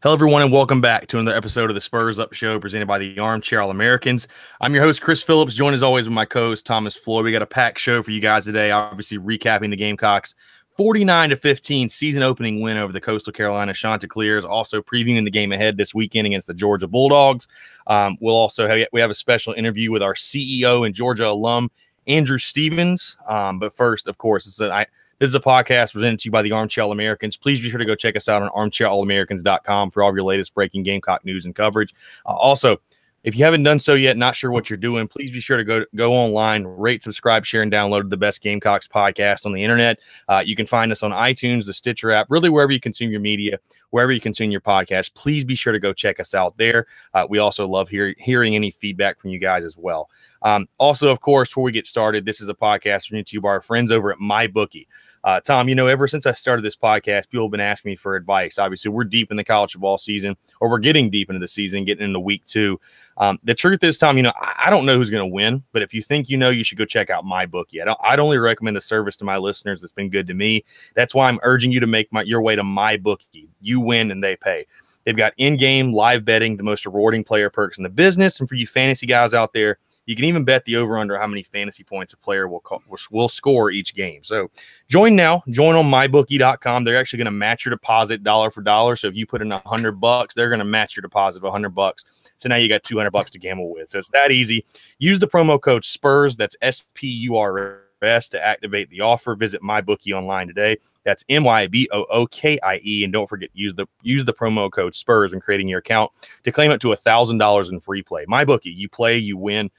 Hello, everyone, and welcome back to another episode of the Spurs Up Show presented by the Armchair All-Americans. I'm your host, Chris Phillips, joined as always with my co-host, Thomas Floyd. We got a packed show for you guys today, obviously recapping the Gamecocks' 49-15 season opening win over the Coastal Carolina Chanticleers, also previewing the game ahead this weekend against the Georgia Bulldogs. We'll also have a special interview with our CEO and Georgia alum, Andrew Stevens. But first, of course, this is a podcast presented to you by the Armchair All-Americans. Please be sure to go check us out on armchairallamericans.com for all of your latest breaking Gamecock news and coverage. Also, if you haven't done so yet, not sure what you're doing, please be sure to go online, rate, subscribe, share, and download the best Gamecocks podcast on the internet. You can find us on iTunes, the Stitcher app, really wherever you consume your media, wherever you consume your podcast. Please be sure to go check us out there. We also love hearing any feedback from you guys as well. Also, of course, before we get started, this is a podcast brought to you by our friends over at MyBookie. Tom, ever since I started this podcast, people have been asking me for advice. Obviously, we're deep in the college football season, or we're getting deep into the season, getting into week 2. The truth is, Tom, I don't know who's going to win, but if you think you should go check out MyBookie. I'd only recommend a service to my listeners that's been good to me. That's why I'm urging you to make your way to MyBookie. You win and they pay. They've got in-game live betting, the most rewarding player perks in the business. And for you fantasy guys out there, you can even bet the over-under how many fantasy points a player will score each game. So join now. Join on mybookie.com. They're actually going to match your deposit dollar for dollar. So if you put in $100, they're going to match your deposit of $100. So now you got $200 to gamble with. So it's that easy. Use the promo code SPURS. That's SPURS to activate the offer. Visit MyBookie online today. That's MyBookie. And don't forget, use the promo code SPURS when creating your account to claim up to $1,000 in free play. MyBookie, you play, you win,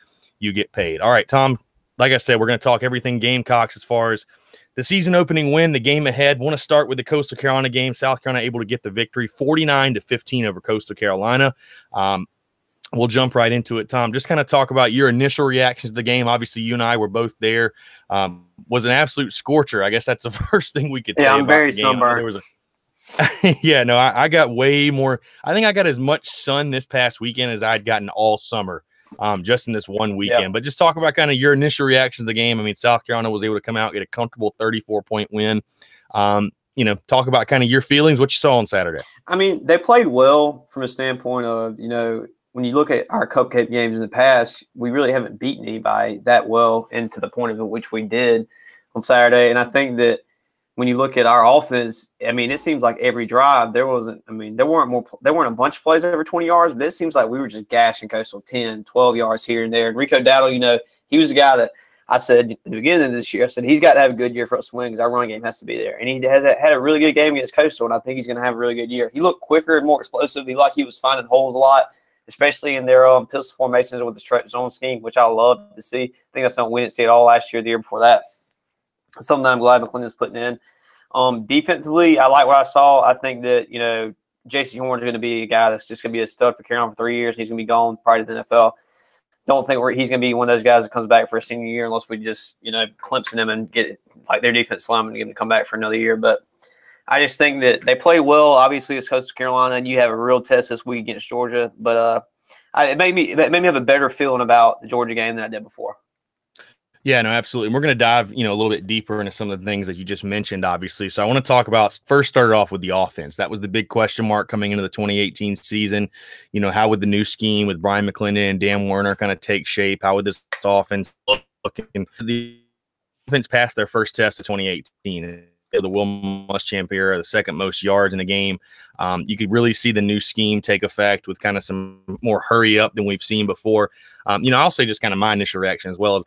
you get paid. All right, Tom, like I said, we're going to talk everything Gamecocks as far as the season opening win, the game ahead. Want to start with the Coastal Carolina game. South Carolina able to get the victory 49-15 over Coastal Carolina. We'll jump right into it, Tom. Just kind of talk about your initial reactions to the game. Obviously, you and I were both there. Was an absolute scorcher. I guess that's the first thing we could say. Yeah, I'm about very the game. sunburned. Yeah, no, I got way more. I think I got as much sun this past weekend as I'd gotten all summer. Just in this one weekend. Yep. But just talk about kind of your initial reactions to the game. I mean, South Carolina was able to come out, get a comfortable 34-point win. Talk about kind of your feelings, what you saw on Saturday. I mean, they played well from a standpoint of, when you look at our cupcake games in the past, we really haven't beaten anybody that well, and to the point of which we did on Saturday. And I think that when you look at our offense, I mean, it seems like every drive there weren't a bunch of plays over 20 yards, but it seems like we were just gashing Coastal 10, 12 yards here and there. And Rico Dowdle, he was the guy that I said at the beginning of this year, I said he's got to have a good year for us to win because our run game has to be there. And he has had a really good game against Coastal, and I think he's going to have a really good year. He looked quicker and more explosive. He was finding holes a lot, especially in their pistol formations with the stretch zone scheme, which I love to see. I think that's something we didn't see at all last year, the year before that. Something I'm glad McClendon's putting in. Defensively, I like what I saw. I think that, J.C. Horn's going to be a guy that's just going to be a stud for Carolina for 3 years. He's going to be gone probably to the NFL. Don't think he's going to be one of those guys that comes back for a senior year unless we just, Clemson him and get like their defense slum and get him to come back for another year. But I just think that they play well. Obviously, it's Coastal Carolina, and you have a real test this week against Georgia. But it made me have a better feeling about the Georgia game than I did before. Yeah, no, absolutely. And we're going to dive, a little bit deeper into some of the things that you just mentioned, obviously. So I want to talk about, first started off with the offense. That was the big question mark coming into the 2018 season. How would the new scheme with Brian McClendon and Dan Werner kind of take shape? How would this offense look? And the offense passed their first test of 2018. The Will Muschamp era, the second most yards in a game. You could really see the new scheme take effect with kind of some more hurry up than we've seen before. I'll say just kind of my initial reaction as well as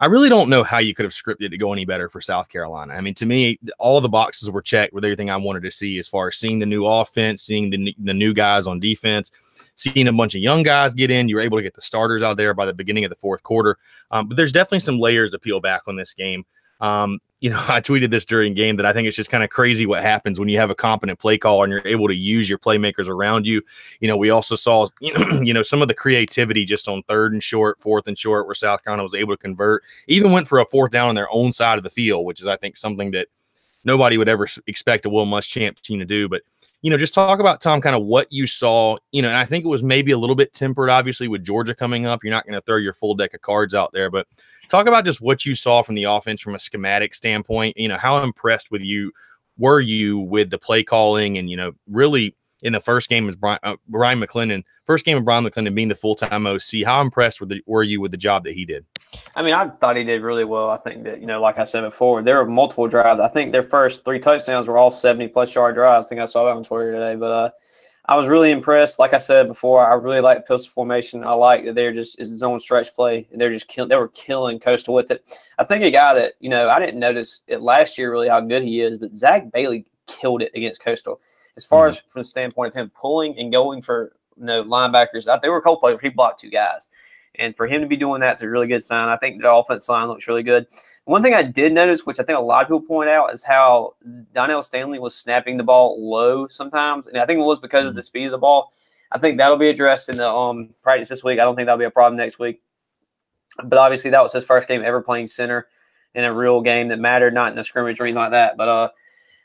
I really don't know how you could have scripted to go any better for South Carolina. I mean, to me, all the boxes were checked with everything I wanted to see as far as seeing the new offense, seeing the new guys on defense, seeing a bunch of young guys get in. You were able to get the starters out there by the beginning of the fourth quarter. But there's definitely some layers to peel back on this game. I tweeted this during game that I think it's just kind of crazy what happens when you have a competent play caller and you're able to use your playmakers around you. We also saw, some of the creativity just on third and short, fourth and short, where South Carolina was able to convert, even went for a fourth down on their own side of the field, which is, I think, something that nobody would ever expect a Will Muschamp team to do. But, just talk about, Tom, kind of what you saw, and I think it was maybe a little bit tempered, obviously, with Georgia coming up. You're not going to throw your full deck of cards out there, but talk about just what you saw from the offense from a schematic standpoint. How impressed were you with the play calling and, really in the first game as Brian McClendon. First game of Brian McClendon being the full-time OC. How impressed were you with the job that he did? I mean, I thought he did really well. I think that, like I said before, there were multiple drives. I think their first 3 touchdowns were all 70-plus yard drives. I think I saw that on Twitter today. But I was really impressed. Like I said before, I really like pistol formation. I like that they're just it's zone stretch play, and they were killing Coastal with it. I think a guy that, I didn't notice it last year really how good he is, but Zach Bailey killed it against Coastal. As far as from the standpoint of him pulling and going for linebackers, they were a couple plays where he blocked 2 guys. And for him to be doing that is a really good sign. I think the offensive line looks really good. One thing I did notice, which I think a lot of people point out, is how Donnell Stanley was snapping the ball low sometimes. And I think it was because of the speed of the ball. I think that'll be addressed in the practice this week. I don't think that'll be a problem next week. But obviously that was his first game ever playing center in a real game that mattered, not in a scrimmage or anything like that. But,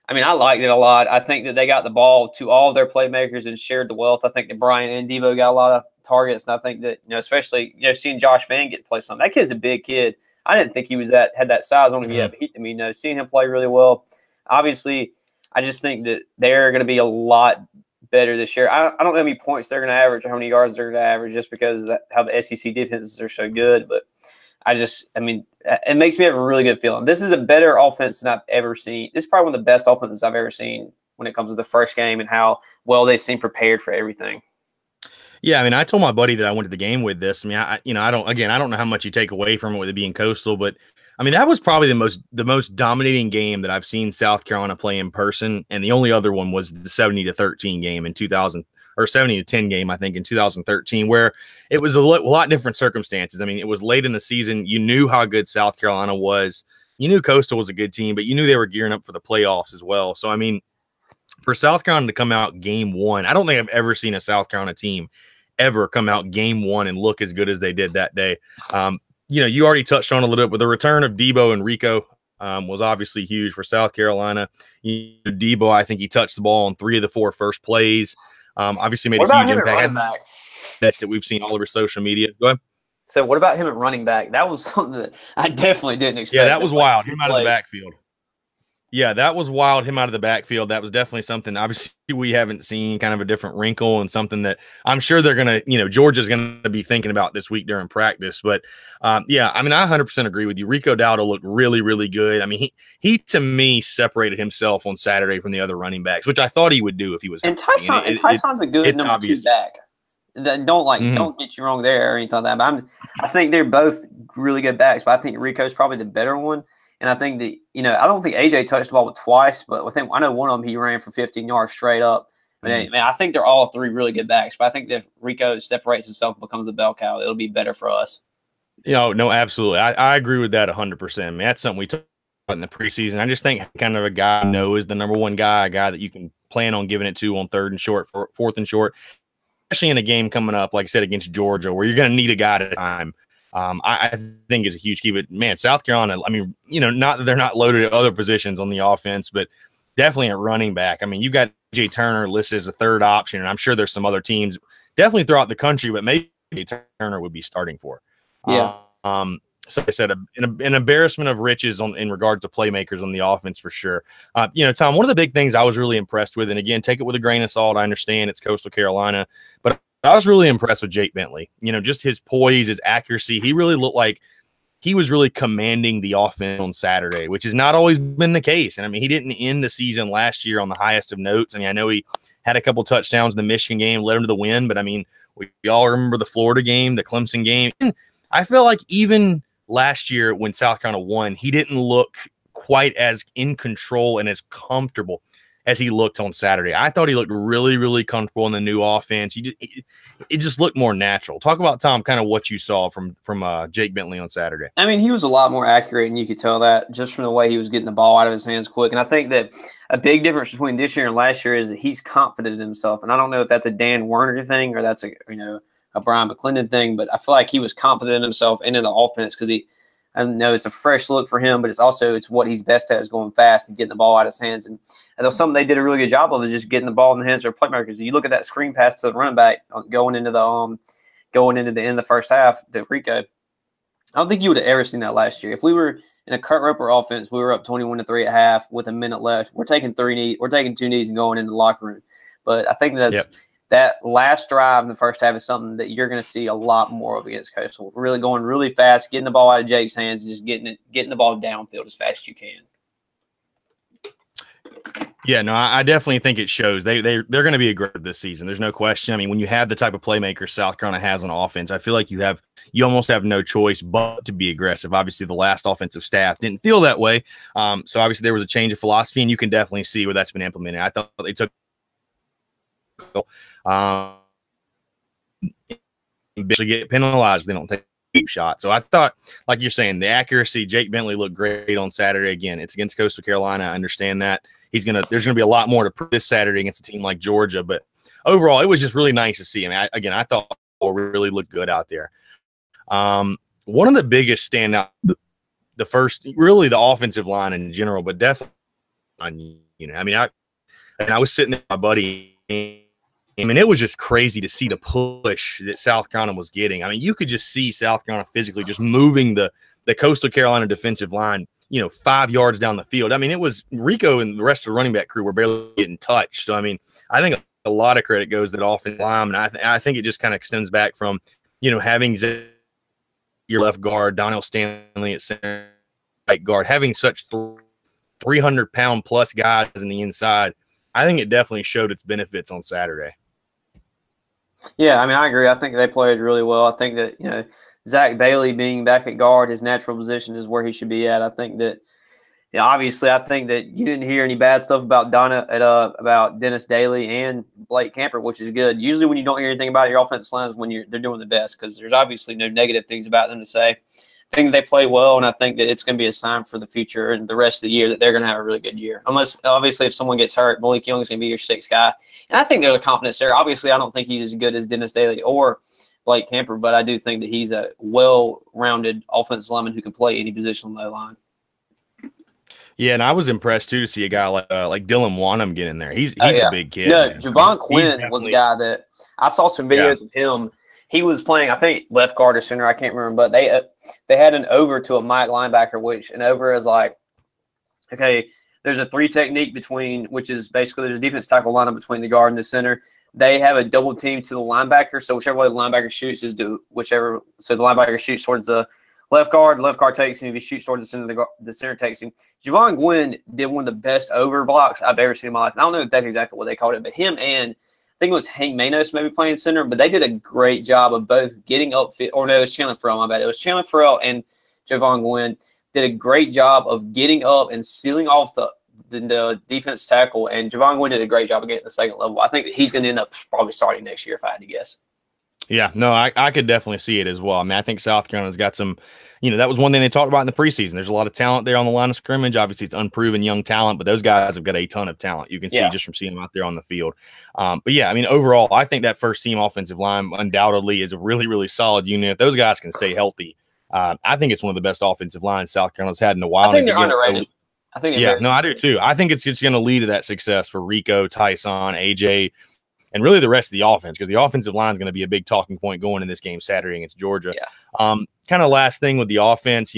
I mean, I liked it a lot. I think that they got the ball to all of their playmakers and shared the wealth. I think that Brian and Debo got a lot of targets, and I think that, especially, seeing Josh Van get to play something. That kid's a big kid. I didn't think he had that size on him yet, but seeing him play really well. Obviously, I just think that they're going to be a lot better this year. I don't know how many points they're going to average or how many yards they're going to average just because of how the SEC defenses are so good, but it makes me have a really good feeling. This is a better offense than I've ever seen. This is probably one of the best offenses I've ever seen when it comes to the first game and how well they seem prepared for everything. Yeah, I mean, I told my buddy that I went to the game with this. I mean, I don't know how much you take away from it with it being Coastal, but I mean, that was probably the most dominating game that I've seen South Carolina play in person, and the only other one was the 70-13 game in 2000. Or 70-10 game, I think, in 2013, where it was a lot different circumstances. I mean, it was late in the season. You knew how good South Carolina was. You knew Coastal was a good team, but you knew they were gearing up for the playoffs as well. So, I mean, for South Carolina to come out game 1, I don't think I've ever seen a South Carolina team ever come out game 1 and look as good as they did that day. You already touched on a little bit, but the return of Debo and Rico was obviously huge for South Carolina. Debo, I think he touched the ball on 3 of the 4 first plays. Obviously made a huge impact that we've seen all over social media. Go ahead. So what about him at running back? That was something that I definitely didn't expect. Yeah, that was wild. Him out of the backfield. Yeah, that was wild. Him out of the backfield. That was definitely something, obviously, we haven't seen, kind of a different wrinkle and something that I'm sure they're going to, Georgia's going to be thinking about this week during practice. But, yeah, I mean, I 100% agree with you. Rico Dowdle looked really, really good. I mean, he to me, separated himself on Saturday from the other running backs, which I thought he would do if he was. And Tyson's a good number 2 back. Don't get you wrong there or anything like that. But I think they're both really good backs, but I think Rico's probably the better one. And I think that, I don't think AJ touched the ball twice, but with him, I know one of them he ran for 15 yards straight up. But I think they're all 3 really good backs. But I think that if Rico separates himself and becomes a bell cow, it'll be better for us. No, absolutely. I agree with that 100%. I mean, that's something we talked about in the preseason. I just think kind of a guy is the number 1 guy, a guy that you can plan on giving it to on 3rd and short, 4th and short, especially in a game coming up, like I said, against Georgia, where you're going to need a guy at a time. I think is a huge key, but man, South Carolina, I mean, not that they're not loaded at other positions on the offense, but definitely at running back. I mean, you got Jay Turner listed as a 3rd option, and I'm sure there's some other teams definitely throughout the country, but maybe Turner would be starting for. Yeah. So I said an embarrassment of riches in regards to playmakers on the offense for sure. Tom, one of the big things I was really impressed with, and again, take it with a grain of salt. I understand it's Coastal Carolina, but I was really impressed with Jake Bentley. Just his poise, his accuracy. He really looked like he was really commanding the offense on Saturday, which has not always been the case. And I mean, he didn't end the season last year on the highest of notes. I mean, I know he had a couple touchdowns in the Michigan game, led him to the win, but I mean, we all remember the Florida game, the Clemson game. And I feel like even last year when South Carolina won, he didn't look quite as in control and as comfortable as he looked on Saturday. I thought he looked really, really comfortable in the new offense. It just looked more natural. Talk about, Tom, kind of what you saw from Jake Bentley on Saturday. I mean, he was a lot more accurate, and you could tell that just from the way he was getting the ball out of his hands quick. And I think that a big difference between this year and last year is that he's confident in himself. And I don't know if that's a Dan Werner thing or that's a Brian McClendon thing, but I feel like he was confident in himself and in the offense because I know it's a fresh look for him, but it's what he's best at is going fast and getting the ball out of his hands. And that's something they did a really good job of is just getting the ball in the hands of their playmakers. You look at that screen pass to the running back going into the end of the first half to Rico. I don't think you would have ever seen that last year. If we were in a Kurt Roper offense, we were up 21-3 at half with a minute left. We're taking 2 knees and going into the locker room. But I think that last drive in the first half is something that you're going to see a lot more of against Coastal. Really going really fast, getting the ball out of Jake's hands, and just getting the ball downfield as fast as you can. Yeah, no, I definitely think it shows. They're going to be aggressive this season. There's no question. I mean, when you have the type of playmakers South Carolina has on offense, I feel like you almost have no choice but to be aggressive. Obviously, the last offensive staff didn't feel that way. So obviously there was a change of philosophy, and you can definitely see where that's been implemented. I thought they took eventually get penalized if they don't take deep shot. So I thought, like you're saying, the accuracy, Jake Bentley looked great on Saturday. Again, it's against Coastal Carolina. I understand that. There's gonna be a lot more to prove this Saturday against a team like Georgia. But overall, it was just really nice to see him. I thought it really looked good out there. One of the biggest standout, the first, really the offensive line in general, but definitely, I was sitting there with my buddy. I mean, it was just crazy to see the push that South Carolina was getting. I mean, you could just see South Carolina physically just moving the Coastal Carolina defensive line, 5 yards down the field. I mean, it was Rico and the rest of the running back crew were barely getting touched. So, I mean, I think a lot of credit goes to the offensive line, and I think it just kind of extends back from, having your left guard, Donnell Stanley at center right guard, having such 300-pound plus guys in the inside. I think it definitely showed its benefits on Saturday. Yeah, I mean, I agree. I think they played really well. I think that, Zach Bailey being back at guard, his natural position is where he should be at. I think that, obviously, I think that you didn't hear any bad stuff about about Dennis Daly and Blake Camper, which is good. Usually when you don't hear anything about your offensive line is when they're doing the best, because there's obviously no negative things about them to say. I think they play well, and I think that it's going to be a sign for the future and the rest of the year that they're going to have a really good year. Unless, obviously, if someone gets hurt, Malik Young is going to be your sixth guy. And I think there's a confidence there. Obviously, I don't think he's as good as Dennis Daly or Blake Camper, but I do think that he's a well-rounded offensive lineman who can play any position on that line. Yeah, and I was impressed, too, to see a guy like Dylan Wanham get in there. He's a big kid. No, Javon Quinn was a guy that I saw some videos of him. He was playing, I think, left guard or center. I can't remember, but they had an over to a Mike linebacker, which an over is like, okay, there's a three technique which is basically there's a defense tackle lineup between the guard and the center. They have a double team to the linebacker, so whichever way the linebacker shoots is whichever. So the linebacker shoots towards the left guard takes him. If he shoots towards the center, the center takes him. Javon Gwynn did one of the best over blocks I've ever seen in my life. And I don't know if that's exactly what they called it, but him and I think it was Hank Manos maybe playing center, but they did a great job of both getting up. Or no, it was Chandler Farrell, my bad. It was Chandler Farrell and Javon Gwynn did a great job of getting up and sealing off the defense tackle, and Javon Gwynn did a great job of getting the second level. I think that he's going to end up probably starting next year if I had to guess. Yeah, no, I could definitely see it as well. I mean, I think South Carolina's got some, that was one thing they talked about in the preseason. There's a lot of talent there on the line of scrimmage. Obviously, it's unproven young talent, but those guys have got a ton of talent. You can see just from seeing them out there on the field. But yeah, I mean, overall, I think that first team offensive line undoubtedly is a really, really solid unit. If those guys can stay healthy, I think it's one of the best offensive lines South Carolina's had in a while. I think they're underrated. I do too. I think it's just going to lead to that success for Rico, Tyson, AJ, and really the rest of the offense, because the offensive line is going to be a big talking point going in this game Saturday against Georgia. Yeah. Kind of last thing with the offense,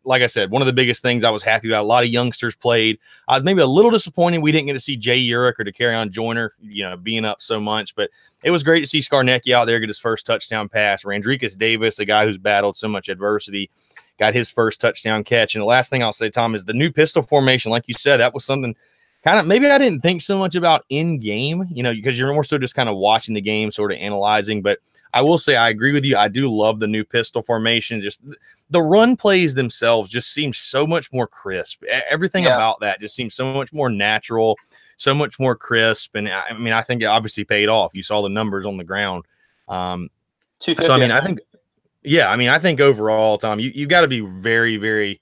like I said, one of the biggest things I was happy about, a lot of youngsters played. I was maybe a little disappointed we didn't get to see Jay Urich or DeCarrion Joyner, being up so much, but it was great to see Scarnecchia out there get his first touchdown pass. Randricus Davis, a guy who's battled so much adversity, got his first touchdown catch. And the last thing I'll say, Tom, is the new pistol formation. Like you said, that was something kind of maybe I didn't think so much about in game, because you're more so just kind of watching the game, sort of analyzing. But I will say I agree with you. I do love the new pistol formation. Just the run plays themselves just seem so much more crisp. Everything about that just seems so much more natural, so much more crisp. And I mean, I think it obviously paid off. You saw the numbers on the ground. So I mean, I think overall, Tom, you got to be very, very,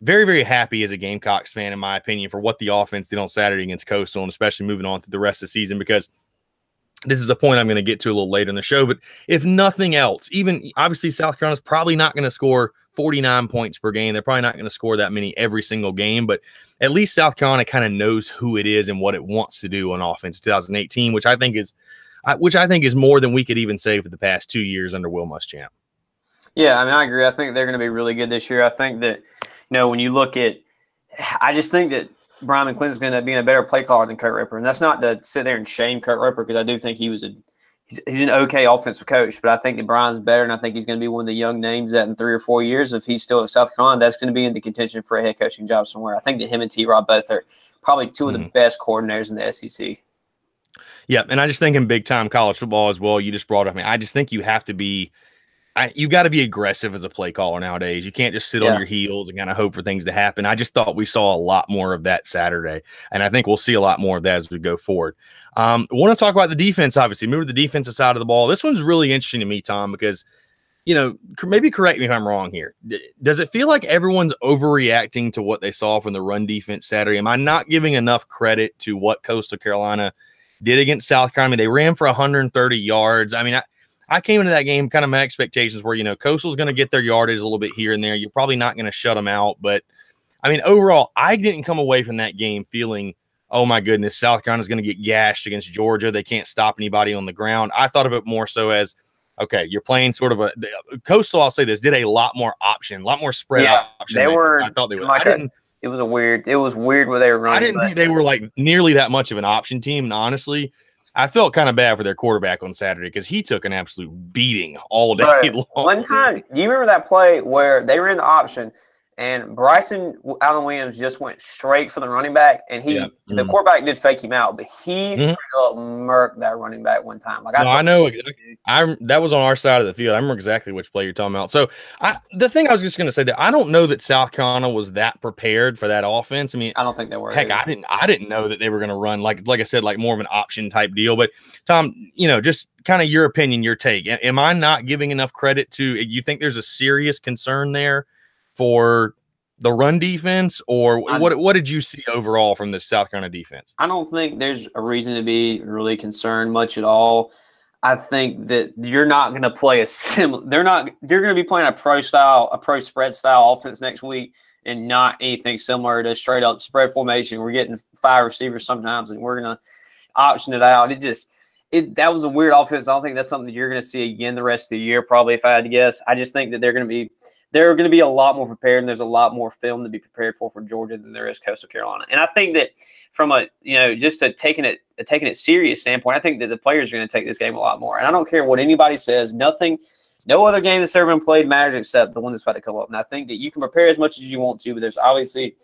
very, very happy as a Gamecocks fan, in my opinion, for what the offense did on Saturday against Coastal, and especially moving on through the rest of the season, because this is a point I'm going to get to a little later in the show. But if nothing else, even obviously South Carolina's probably not going to score 49 points per game. They're probably not going to score that many every single game, but at least South Carolina kind of knows who it is and what it wants to do on offense 2018, which I think is more than we could even say for the past 2 years under Will Muschamp. Yeah, I mean, I agree. I think they're going to be really good this year. I think that, when you look at – I just think that Brian McClinton's going to be a better play caller than Kurt Ripper. And that's not to sit there and shame Kurt Ripper, because I do think he's an okay offensive coach. But I think that Brian's better, and I think he's going to be one of the young names that in 3 or 4 years, if he's still at South Carolina, that's going to be in the contention for a head coaching job somewhere. I think that him and T-Rob both are probably two of the best coordinators in the SEC. Yeah, and I just think in big-time college football as well, you just brought up, I just think you have to be you've got to be aggressive as a play caller nowadays. You can't just sit on your heels and kind of hope for things to happen. I just thought we saw a lot more of that Saturday, and I think we'll see a lot more of that as we go forward. I want to talk about the defense, obviously. Move to the defensive side of the ball. This one's really interesting to me, Tom, because, maybe correct me if I'm wrong here. Does it feel like everyone's overreacting to what they saw from the run defense Saturday? Am I not giving enough credit to what Coastal Carolina did against South Carolina? They ran for 130 yards. I came into that game kind of my expectations were, Coastal's going to get their yardage a little bit here and there. You're probably not going to shut them out. But, overall, I didn't come away from that game feeling, oh, my goodness, South Carolina's going to get gashed against Georgia. They can't stop anybody on the ground. I thought of it more so as, okay, you're playing sort of Coastal, I'll say this, did a lot more option, a lot more spread option. I thought they would. It was weird where they were running. I didn't think they were like nearly that much of an option team. And honestly, I felt kind of bad for their quarterback on Saturday because he took an absolute beating all day long. One time, do you remember that play where they ran the option and Bryson Allen Williams just went straight for the running back, and the quarterback did fake him out, but he straight up murked that running back one time. I know exactly. That was on our side of the field. I remember exactly which play you're talking about. So the thing I was just going to say that I don't know that South Carolina was that prepared for that offense. I don't think they were. Heck, I didn't know that they were going to run like I said, like more of an option type deal. But Tom, just kind of your opinion, your take. Am I not giving enough credit to? You think there's a serious concern there for the run defense, or what did you see overall from the South Carolina defense? I don't think there's a reason to be really concerned much at all. I think that you're not going to play you're going to be playing a pro spread style offense next week, and not anything similar to straight up spread formation. We're getting 5 receivers sometimes, and we're going to option it out. That was a weird offense. I don't think that's something that you're going to see again the rest of the year, probably, if I had to guess. I just think that they're going to be a lot more prepared, and there's a lot more film to be prepared for Georgia than there is Coastal Carolina. And I think that from just a taking it serious standpoint, I think that the players are going to take this game a lot more. And I don't care what anybody says. No other game that's ever been played matters except the one that's about to come up. And I think that you can prepare as much as you want to, but there's obviously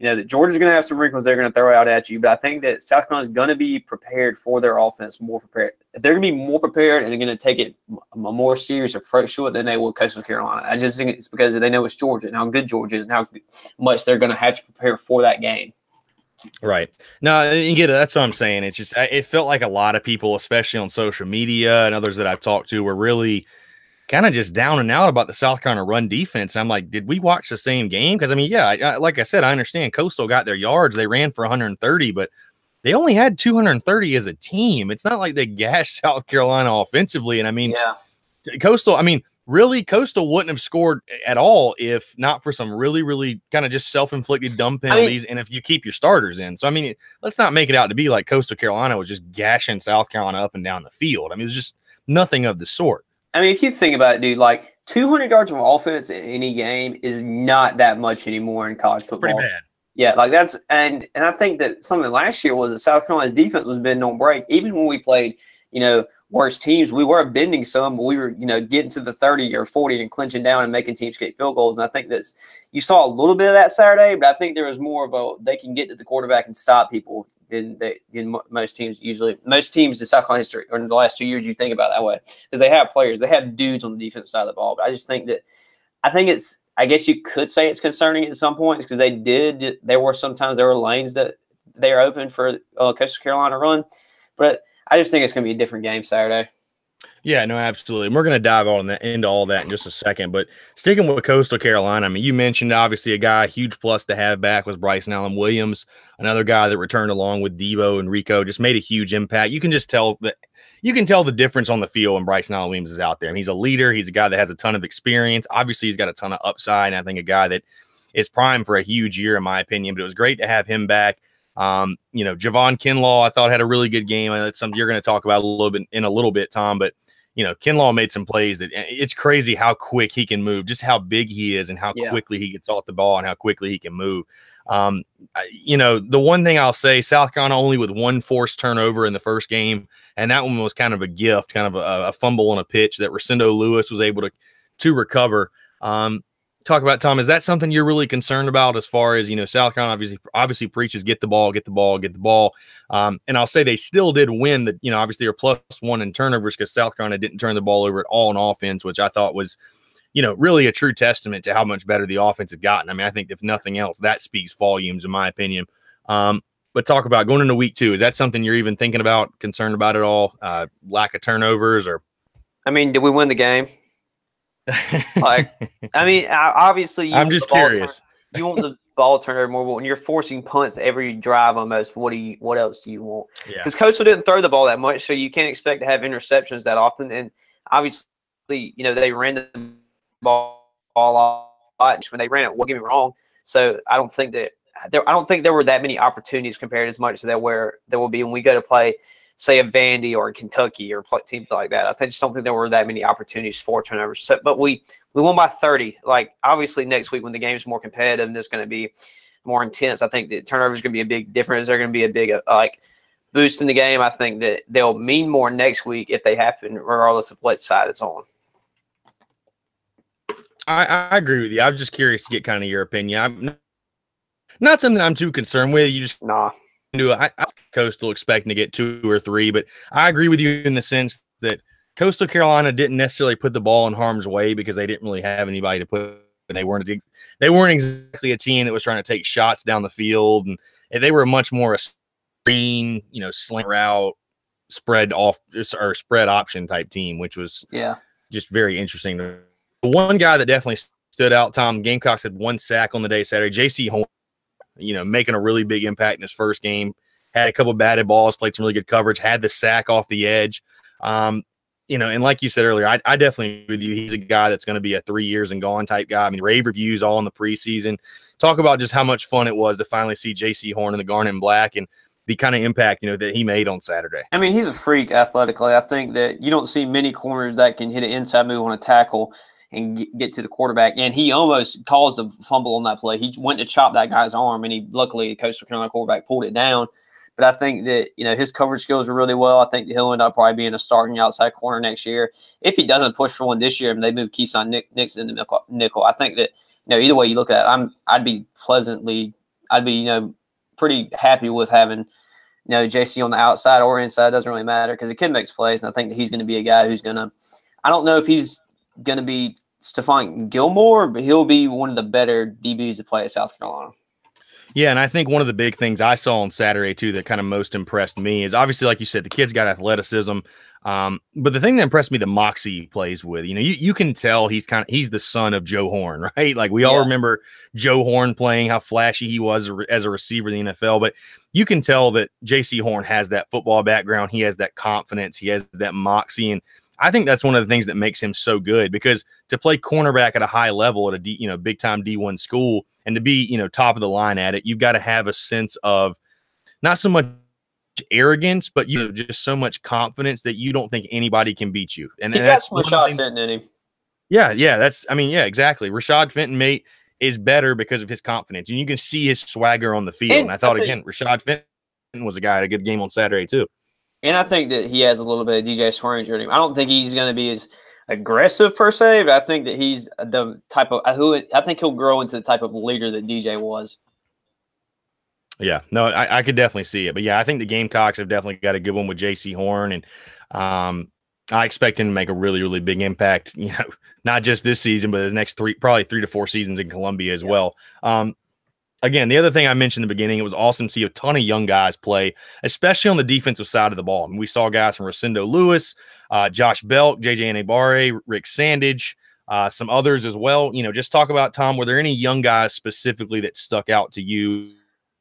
that Georgia's going to have some wrinkles they're going to throw out at you. But I think that South Carolina's going to be prepared for their offense, more prepared. They're going to be more prepared, and they're going to take it a more serious approach to it than they will Coastal Carolina. I just think it's because they know it's Georgia and how good Georgia is and how much they're going to have to prepare for that game. Right. No, you get it. That's what I'm saying. It's just, it felt like a lot of people, especially on social media and others that I've talked to, were really kind of just down and out about the South Carolina run defense. I'm like, did we watch the same game? Because, like I said, I understand Coastal got their yards. They ran for 130, but they only had 230 as a team. It's not like they gashed South Carolina offensively. And, Coastal, really, Coastal wouldn't have scored at all if not for some really, really kind of just self-inflicted dumb penalties, and if you keep your starters in. So, let's not make it out to be like Coastal Carolina was just gashing South Carolina up and down the field. It was just nothing of the sort. If you think about it, dude, like 200 yards of offense in any game is not that much anymore in college football. Pretty bad. Yeah, like that's and I think that something last year was that South Carolina's defense was bending on break. Even when we played, worse teams, we were bending some, but we were, getting to the 30 or 40 and clinching down and making teams get field goals. And I think you saw a little bit of that Saturday, but I think there was more of they can get to the quarterback and stop people than most teams usually. Most teams in South Carolina history, or in the last 2 years, you think about it that way, because they have players, they have dudes on the defensive side of the ball. But I just think I guess you could say it's concerning at some points, because there were lanes that they are open for Coastal Carolina run, but I just think it's going to be a different game Saturday. Yeah, no, absolutely. And we're going to dive into all that in just a second. But sticking with Coastal Carolina, you mentioned obviously a guy, huge plus to have back was Bryson Allen Williams, another guy that returned along with Debo and Rico, just made a huge impact. You can just tell the difference on the field when Bryson Allen Williams is out there. He's a leader. He's a guy that has a ton of experience. Obviously, he's got a ton of upside, and I think a guy that is primed for a huge year, in my opinion. But it was great to have him back. Javon Kinlaw, I thought, had a really good game. That's something you're going to talk about in a little bit, Tom. But Kinlaw made some plays that it's crazy how quick he can move, just how big he is and how quickly he gets off the ball and how quickly he can move. The one thing I'll say, South Carolina only with one forced turnover in the first game, and that one was kind of a gift, kind of a fumble on a pitch that Rosendo Lewis was able to recover. Talk about, Tom, is that something you're really concerned about as far as, South Carolina obviously preaches get the ball, get the ball, get the ball. And I'll say they still did win that, obviously they're +1 in turnovers because South Carolina didn't turn the ball over at all in offense, which I thought was, really a true testament to how much better the offense had gotten. I mean, I think if nothing else, that speaks volumes in my opinion. But talk about going into week 2. Is that something you're even thinking about, concerned about at all? Lack of turnovers or? I mean, did we win the game? Obviously, I'm just curious. You want the ball turnover more, but when you're forcing punts every drive almost, what else do you want? Because Coastal didn't throw the ball that much, so you can't expect to have interceptions that often. And obviously, they ran the ball a lot when they ran it. Well, get me wrong. So I don't think there were that many opportunities compared as much as there will be when we go to play, say, a Vandy or a Kentucky or teams like that. I just don't think there were that many opportunities for turnovers. So, but we won by 30. Like, obviously, next week when the game is more competitive and it's going to be more intense, I think that turnovers are going to be a big difference. They're going to be a big boost in the game. I think that they'll mean more next week if they happen, regardless of what side it's on. I agree with you. I'm just curious to get kind of your opinion. I'm not something I'm too concerned with. You just I Coastal expecting to get 2 or 3, but I agree with you in the sense that Coastal Carolina didn't necessarily put the ball in harm's way because they didn't really have anybody to put. They weren't exactly a team that was trying to take shots down the field, and they were much more a screen, slant route, spread option type team, which was just very interesting. The one guy that definitely stood out, Tom, Gamecocks had 1 sack on the day Saturday. J.C. Horn, making a really big impact in his first game. Had a couple of batted balls, played some really good coverage, had the sack off the edge. And like you said earlier, I definitely agree with you. He's a guy that's going to be a 3 years and gone type guy. I mean, rave reviews all in the preseason. Talk about just how much fun it was to finally see J.C. Horn in the garnet and black and the kind of impact, that he made on Saturday. I mean, he's a freak athletically. I think that you don't see many corners that can hit an inside move on a tackle and get to the quarterback. And he almost caused a fumble on that play. He went to chop that guy's arm, and luckily, the Coastal Carolina quarterback pulled it down. But I think that, his coverage skills are really well. I think that he'll end up probably being a starting outside corner next year. If he doesn't push for one this year and they move Keyshawn Nixon into nickel, I think that, either way you look at it, I'd be pretty happy with having, JC on the outside or inside. It doesn't really matter because the kid makes plays, and I think that he's going to be a guy who's going to – I don't know if he's going to be Stephon Gilmore, but he'll be one of the better DBs to play at South Carolina. Yeah, and I think one of the big things I saw on Saturday, too, that kind of most impressed me is obviously, like you said, the kid's got athleticism. But the thing that impressed me, the moxie he plays with, you can tell he's the son of Joe Horn, right? Like we all remember Joe Horn playing, how flashy he was as a receiver in the NFL. But you can tell that J.C. Horn has that football background. He has that confidence. He has that moxie. And I think that's one of the things that makes him so good, because to play cornerback at a high level at a big time D1 school and to be, top of the line at it, you've got to have a sense of not so much arrogance, but just so much confidence that you don't think anybody can beat you. And he's got some Rashad Fenton in him. Yeah, exactly. Rashad Fenton, mate, is better because of his confidence, and you can see his swagger on the field. And I thought, again, Rashad Fenton was a guy had a good game on Saturday too. And I think that he has a little bit of DJ Swearinger in him. I don't think he's going to be as aggressive per se, but I think that he's the type of I think he'll grow into the type of leader that DJ was. Yeah, no, I could definitely see it. But yeah, I think the Gamecocks have definitely got a good one with J.C. Horn, and I expect him to make a really, really big impact. Not just this season, but the next probably 3 to 4 seasons in Columbia as well. Again, the other thing I mentioned in the beginning, it was awesome to see a ton of young guys play, especially on the defensive side of the ball. I mean, we saw guys from Rosendo Lewis, Josh Belk, JJ Anibare, Rick Sandage, some others as well. Just talk about, Tom, were there any young guys specifically that stuck out to you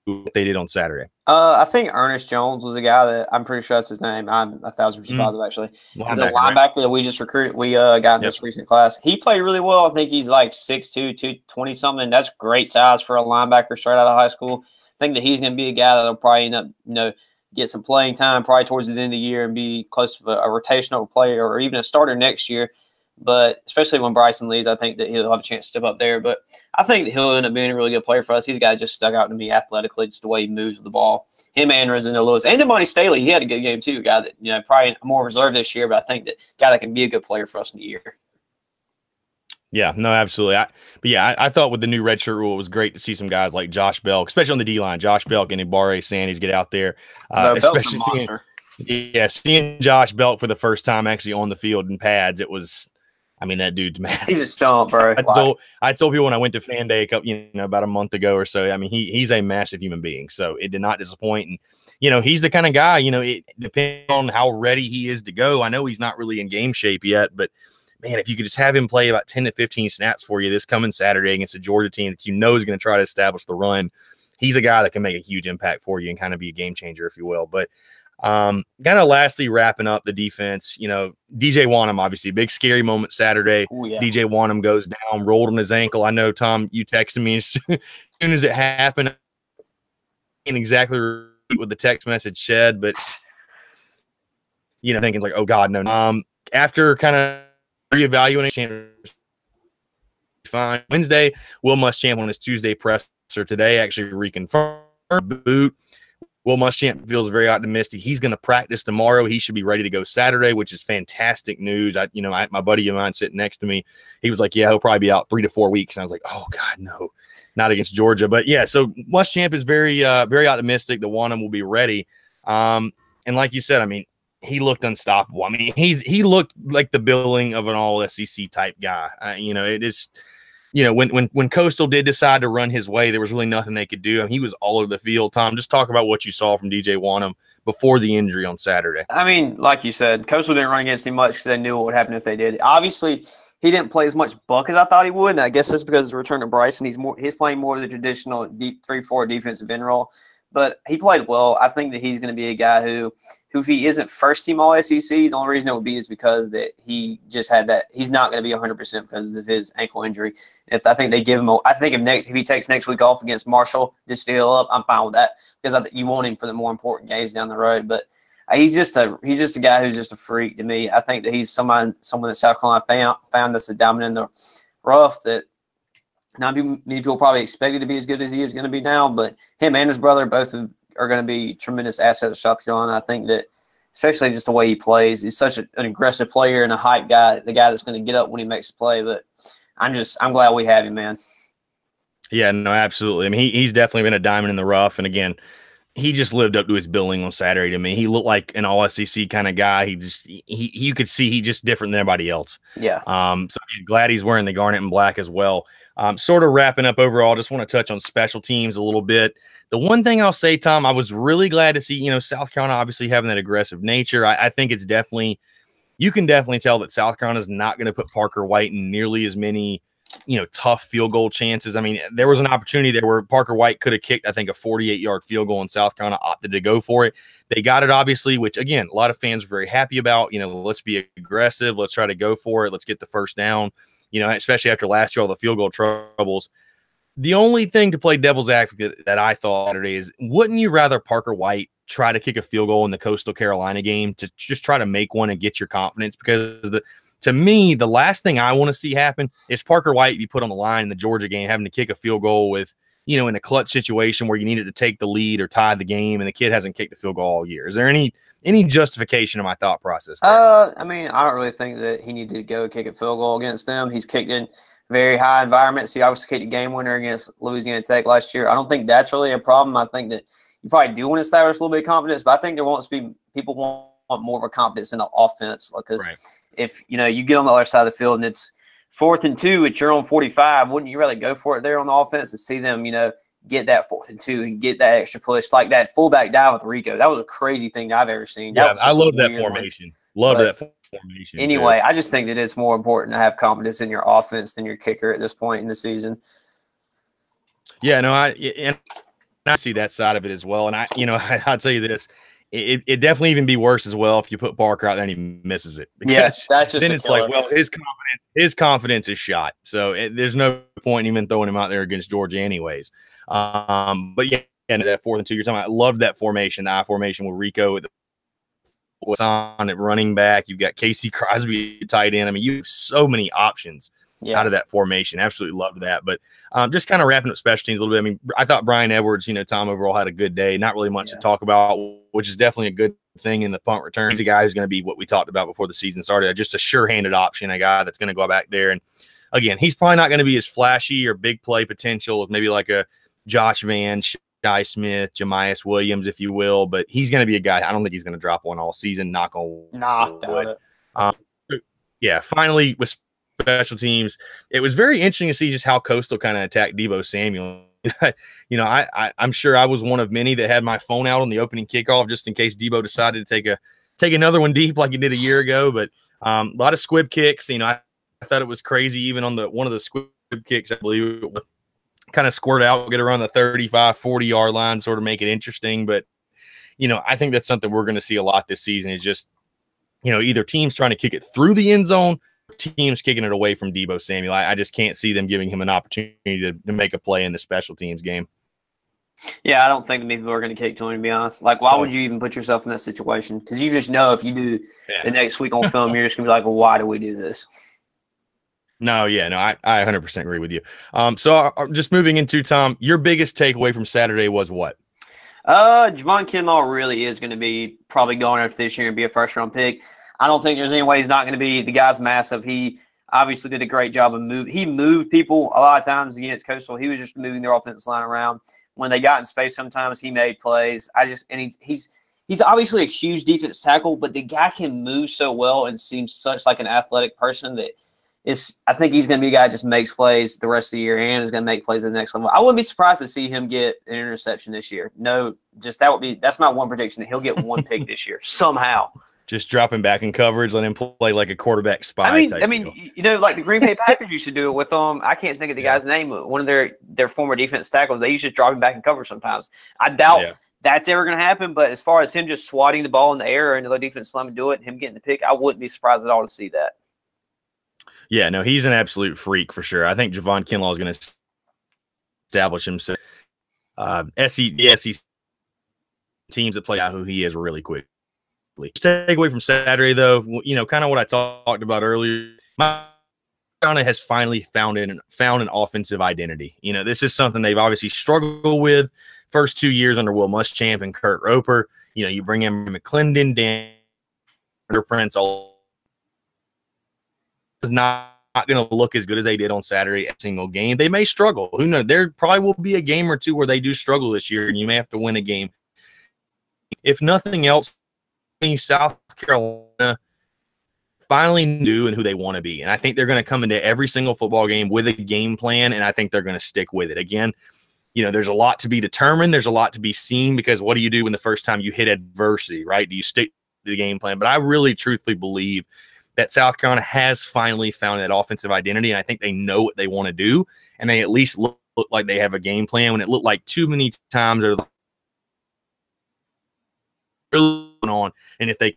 what they did on Saturday? I think Ernest Jones was a guy that I'm pretty sure that's his name. I'm 1,000% positive, actually. He's a linebacker that we just recruited. We got in this recent class. He played really well. I think he's like 6'2", 220-something. That's great size for a linebacker straight out of high school. I think that he's going to be a guy that'll probably end up, get some playing time probably towards the end of the year and be close to a rotational player or even a starter next year. But especially when Bryson leaves, I think that he'll have a chance to step up there. But I think that he'll end up being a really good player for us. He's a guy that just stuck out to me athletically, just the way he moves with the ball. Him and Rosendo Lewis. And Damani Staley, he had a good game too. A guy that, probably more reserved this year, but I think that guy that can be a good player for us in the year. Yeah, no, absolutely. I thought with the new redshirt rule, it was great to see some guys like Josh Belk, especially on the D-line. Josh Belk and Ibare Sanders get out there. Especially seeing Josh Belk for the first time actually on the field in pads, it was – I mean, that dude's mad. He's a stomp, bro. I told people when I went to Fan Day about a month ago or so, I mean, he's a massive human being. So it did not disappoint. And, he's the kind of guy, it depends on how ready he is to go. I know he's not really in game shape yet, but, man, if you could just have him play about 10 to 15 snaps for you this coming Saturday against a Georgia team that is going to try to establish the run, he's a guy that can make a huge impact for you and kind of be a game changer, if you will. But kind of lastly, wrapping up the defense, DJ Wanham, obviously, big scary moment Saturday. Ooh, yeah. DJ Wanham goes down, rolled on his ankle. I know, Tom, you texted me as soon as it happened. And exactly what the text message said, but, thinking like, oh, God, no. After kind of reevaluating, fine. Wednesday, Will Muschamp on his Tuesday presser today actually reconfirmed boot. Will Muschamp feels very optimistic. He's going to practice tomorrow. He should be ready to go Saturday, which is fantastic news. My buddy of mine sitting next to me, he was like, yeah, he'll probably be out 3 to 4 weeks. And I was like, oh, God, no, not against Georgia. But, yeah, so Muschamp is very, very optimistic that Wanham will be ready. And like you said, I mean, he looked unstoppable. I mean, he looked like the billing of an all-SEC type guy. It is – when Coastal did decide to run his way, there was really nothing they could do. I mean, he was all over the field. Tom, just talk about what you saw from DJ Wanham before the injury on Saturday. I mean, like you said, Coastal didn't run against him much because they knew what would happen if they did. Obviously, he didn't play as much buck as I thought he would, and I guess that's because of the return to Bryson. He's playing more of the traditional 3-4 defensive end role. But he played well. I think that he's going to be a guy who if he isn't first team all SEC, the only reason it would be is because that he just had that. He's not going to be 100% because of his ankle injury. I think they give him I think if he takes next week off against Marshall to steal up, I'm fine with that because you want him for the more important games down the road. But he's just a guy who's just a freak to me. I think that he's someone that South Carolina found that's a diamond in the rough that not many people probably expected to be as good as he is going to be now, but him and his brother both are going to be tremendous assets of South Carolina. I think that especially just the way he plays, he's such an aggressive player and a hype guy, the guy that's going to get up when he makes a play. But I'm glad we have him, man. Yeah, no, absolutely. I mean, he's definitely been a diamond in the rough. And again, he just lived up to his billing on Saturday to me. He looked like an all-SEC kind of guy. You could see he's just different than everybody else. Yeah. So I'm glad he's wearing the garnet and black as well. Sort of wrapping up overall, just want to touch on special teams a little bit. The one thing I'll say, Tom, I was really glad to see, South Carolina obviously having that aggressive nature. I think it's definitely – you can definitely tell that South Carolina is not going to put Parker White in nearly as many – tough field goal chances. I mean, there was an opportunity there where Parker White could have kicked, I think, a 48-yard field goal, and South Carolina opted to go for it. They got it, obviously, which, again, a lot of fans are very happy about. Let's be aggressive. Let's try to go for it. Let's get the first down, especially after last year, all the field goal troubles. The only thing to play devil's advocate that I thought Saturday is, wouldn't you rather Parker White try to kick a field goal in the Coastal Carolina game to just try to make one and get your confidence? Because to me, the last thing I want to see happen is Parker White be put on the line in the Georgia game, having to kick a field goal with, in a clutch situation where you needed to take the lead or tie the game, and the kid hasn't kicked a field goal all year. Is there any justification of my thought process there? I mean, I don't really think that he needed to go kick a field goal against them. He's kicked in very high environments. He obviously kicked a game winner against Louisiana Tech last year. I don't think that's really a problem. I think that you probably do want to establish a little bit of confidence, but I think there wants to be people want more of a confidence in the offense because if you get on the other side of the field and it's 4th and 2, it's your own 45, wouldn't you rather go for it there on the offense and see them, get that 4th and 2 and get that extra push, like that fullback dive with Rico? That was a crazy thing that I've ever seen. Yeah, I love that formation. Loved that formation. Anyway, I just think that it's more important to have confidence in your offense than your kicker at this point in the season. Yeah, no, I see that side of it as well. And I'll tell you this. It definitely even be worse as well if you put Parker out there and he misses it. Yes, that's just then it's like, well, his confidence is shot. So there's no point in even throwing him out there against Georgia anyways. But yeah, into that 4th and 2 you're talking about. I loved that formation, the I formation with Rico was on at running back. You've got Casey Crosby at tight end. I mean, you have so many options out of that formation. Absolutely loved that. But just kind of wrapping up special teams a little bit. I mean, I thought Brian Edwards, Tom overall had a good day. Not really much to talk about, which is definitely a good thing in the punt return. He's a guy who's going to be what we talked about before the season started, just a sure-handed option, a guy that's going to go back there. And again, he's probably not going to be as flashy or big play potential as maybe like a Josh Van, Shy Smith, Jamias Williams, if you will, but he's going to be a guy. I don't think he's going to drop one all season. Knock on wood. Yeah, finally with special teams, it was very interesting to see just how Coastal kind of attacked Deebo Samuel. I'm sure I was one of many that had my phone out on the opening kickoff just in case Deebo decided to take another one deep like he did a year ago. But a lot of squib kicks. I thought it was crazy. Even on one of the squib kicks, I believe it was kind of squirt out, get around the 35, 40-yard line, sort of make it interesting. But, I think that's something we're going to see a lot this season is just, either teams trying to kick it through the end zone, or teams kicking it away from Deebo Samuel. I just can't see them giving him an opportunity to make a play in the special teams game. Yeah, I don't think many people are going to kick to him, to be honest. Like, why would you even put yourself in that situation? Because you just know if you do the next week on film, you're just going to be like, well, why do we do this? No, I 100% agree with you. So just moving into, Tom, your biggest takeaway from Saturday was what? Javon Kinlaw really is going to be probably going after this year and be a first-round pick. I don't think there's any way he's not going to be. The guy's massive. He obviously did a great job of moving. He moved people a lot of times against Coastal. He was just moving their offensive line around. When they got in space, sometimes he made plays. He's obviously a huge defense tackle, but the guy can move so well and seems such like an athletic person that I think he's going to be a guy that just makes plays the rest of the year and is going to make plays at the next level. I wouldn't be surprised to see him get an interception this year. No, that's my one prediction, that he'll get one pick this year somehow. Just dropping back in coverage, let him play like a quarterback spy. Like the Green Bay Packers used to do it with them. I can't think of the guy's name. One of their former defense tackles, they used to drop him back in coverage sometimes. I doubt that's ever going to happen, but as far as him just swatting the ball in the air and the defense let him do it and him getting the pick, I wouldn't be surprised at all to see that. Yeah, no, he's an absolute freak for sure. I think Javon Kinlaw is going to establish himself. SEC teams that play out who he is really quickly. Take away from Saturday, though, kind of what I talked about earlier. Carolina has finally found an offensive identity. This is something they've obviously struggled with first 2 years under Will Muschamp and Kurt Roper. You bring in McClendon, Dan Prince, all is not going to look as good as they did on Saturday at single game. They may struggle. Who knows? There probably will be a game or two where they do struggle this year, and you may have to win a game. If nothing else, South Carolina finally knew and who they want to be. And I think they're going to come into every single football game with a game plan, and I think they're going to stick with it. Again, there's a lot to be determined. There's a lot to be seen, because what do you do when the first time you hit adversity, right? Do you stick to the game plan? But I really truthfully believe that South Carolina has finally found that offensive identity, and I think they know what they want to do, and they at least look like they have a game plan when it looked like too many times they're on, and if they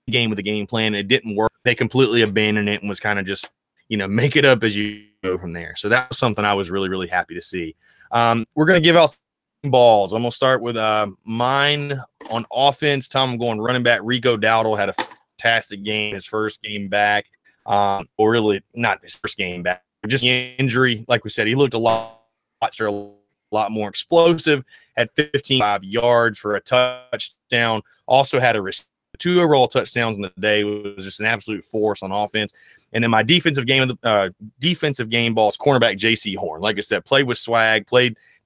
game with the game plan and it didn't work, they completely abandoned it and was kind of just make it up as you go from there. So that was something I was really, really happy to see. We're going to give out balls. I'm going to start with mine on offense. Tom, I'm going running back. Rico Dowdle had a fantastic game, his first game back, or really not his first game back, just injury. Like we said, he looked a lot more explosive, had 15 yards for a touchdown, also had two overall touchdowns in the day. It was just an absolute force on offense. And then my defensive game balls, cornerback J.C. Horn. Like I said, played with swag,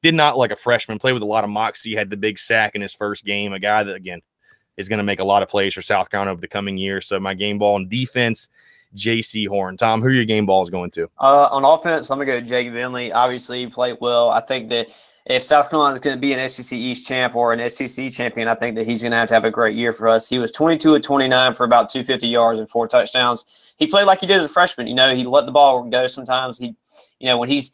did not like a freshman, played with a lot of moxie, had the big sack in his first game, a guy that, again, is going to make a lot of plays for South Carolina over the coming years. So my game ball on defense, J.C. Horn. Tom, who are your game balls going to? On offense, I'm going to go to Jake Vinley. Obviously, he played well. I think that if South Carolina is going to be an SEC East champ or an SEC champion, I think that he's going to have a great year for us. He was 22 of 29 for about 250 yards and 4 touchdowns. He played like he did as a freshman. He let the ball go sometimes. When he's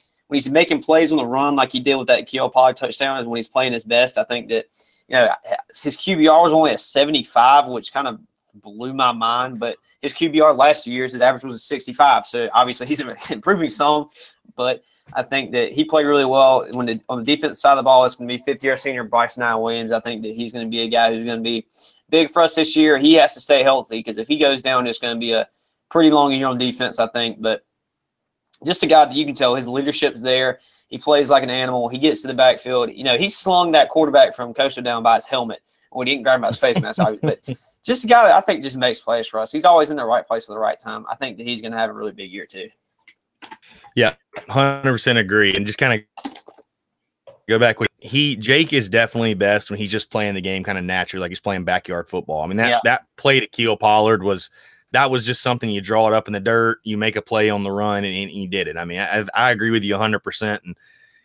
making plays on the run like he did with that Keel Pollard touchdown is when he's playing his best. I think that his QBR was only a 75, which kind of blew my mind. But his QBR last 2 years, his average was a 65. So obviously he's improving some. But I think that he played really well. On the defense side of the ball, it's going to be fifth-year senior Bryson Williams. I think that he's going to be a guy who's going to be big for us this year. He has to stay healthy because if he goes down, it's going to be a pretty long year on defense, I think. But just a guy that you can tell his leadership's there. He plays like an animal. He gets to the backfield. You know, he slung that quarterback from coastal down by his helmet. Well, he didn't grab him by his face mask, obviously, but just a guy that I think just makes plays for us. He's always in the right place at the right time. I think that he's going to have a really big year too. Yeah, 100% agree. And just kind of go back with Jake is definitely best when he's just playing the game kind of naturally, like he's playing backyard football. I mean, that play to Keel Pollard was just something you draw it up in the dirt, you make a play on the run, and he did it. I mean, I agree with you 100%. And,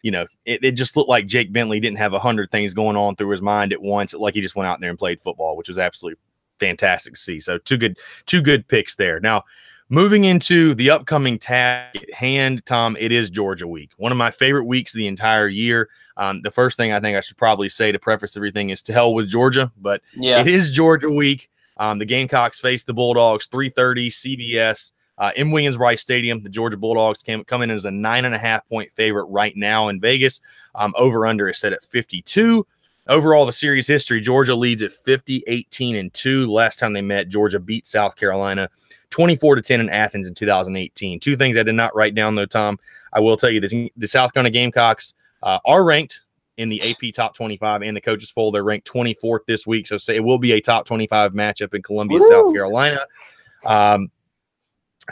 you know, it just looked like Jake Bentley didn't have 100 things going on through his mind at once. Like he just went out there and played football, which was absolutely fantastic to see. So two good picks there. Now, moving into the upcoming task at hand, Tom, it is Georgia week. One of my favorite weeks of the entire year. The first thing I think I should probably say to preface everything is to hell with Georgia, but it is Georgia week. The Gamecocks face the Bulldogs, 3:30 CBS in Williams-Brice Stadium. The Georgia Bulldogs come in as a 9.5-point favorite right now in Vegas. Over-under is set at 52. Overall, the series history, Georgia leads at 50, 18-2. Last time they met, Georgia beat South Carolina 24-10 in Athens in 2018. Two things I did not write down, though, Tom. I will tell you this: the South Carolina Gamecocks are ranked in the AP Top 25 and the coaches poll. They're ranked 24th this week, so it will be a Top 25 matchup in Columbia, South Carolina.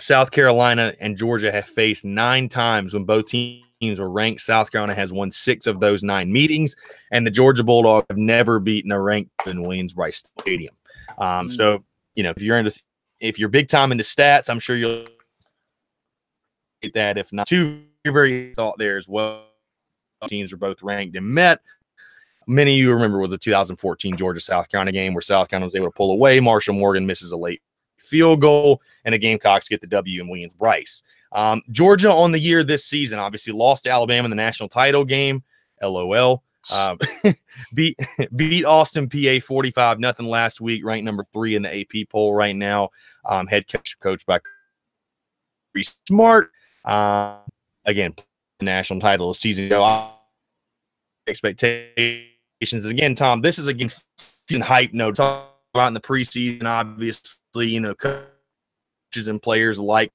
South Carolina and Georgia have faced 9 times when both teams were ranked. South Carolina has won 6 of those 9 meetings, and the Georgia Bulldogs have never beaten a ranked in Williams-Brice Stadium. So, you know, if you're big time into stats, I'm sure you'll get that. If not, two very thought there as well. Teams are both ranked and met. Many of you remember was the 2014 Georgia-South Carolina game where South Carolina was able to pull away. Marshall Morgan misses a late field goal, and the Gamecocks get the W in Williams-Brice. Georgia on the year this season obviously lost to Alabama in the national title game. LOL. Beat Austin, PA 45-0 last week, ranked number 3 in the AP poll right now. Head coach by Reese Smart. Again, the national title a season ago. Expectations. Again, Tom, this is again hype note. Talk about in the preseason, obviously, you know, coaches and players like,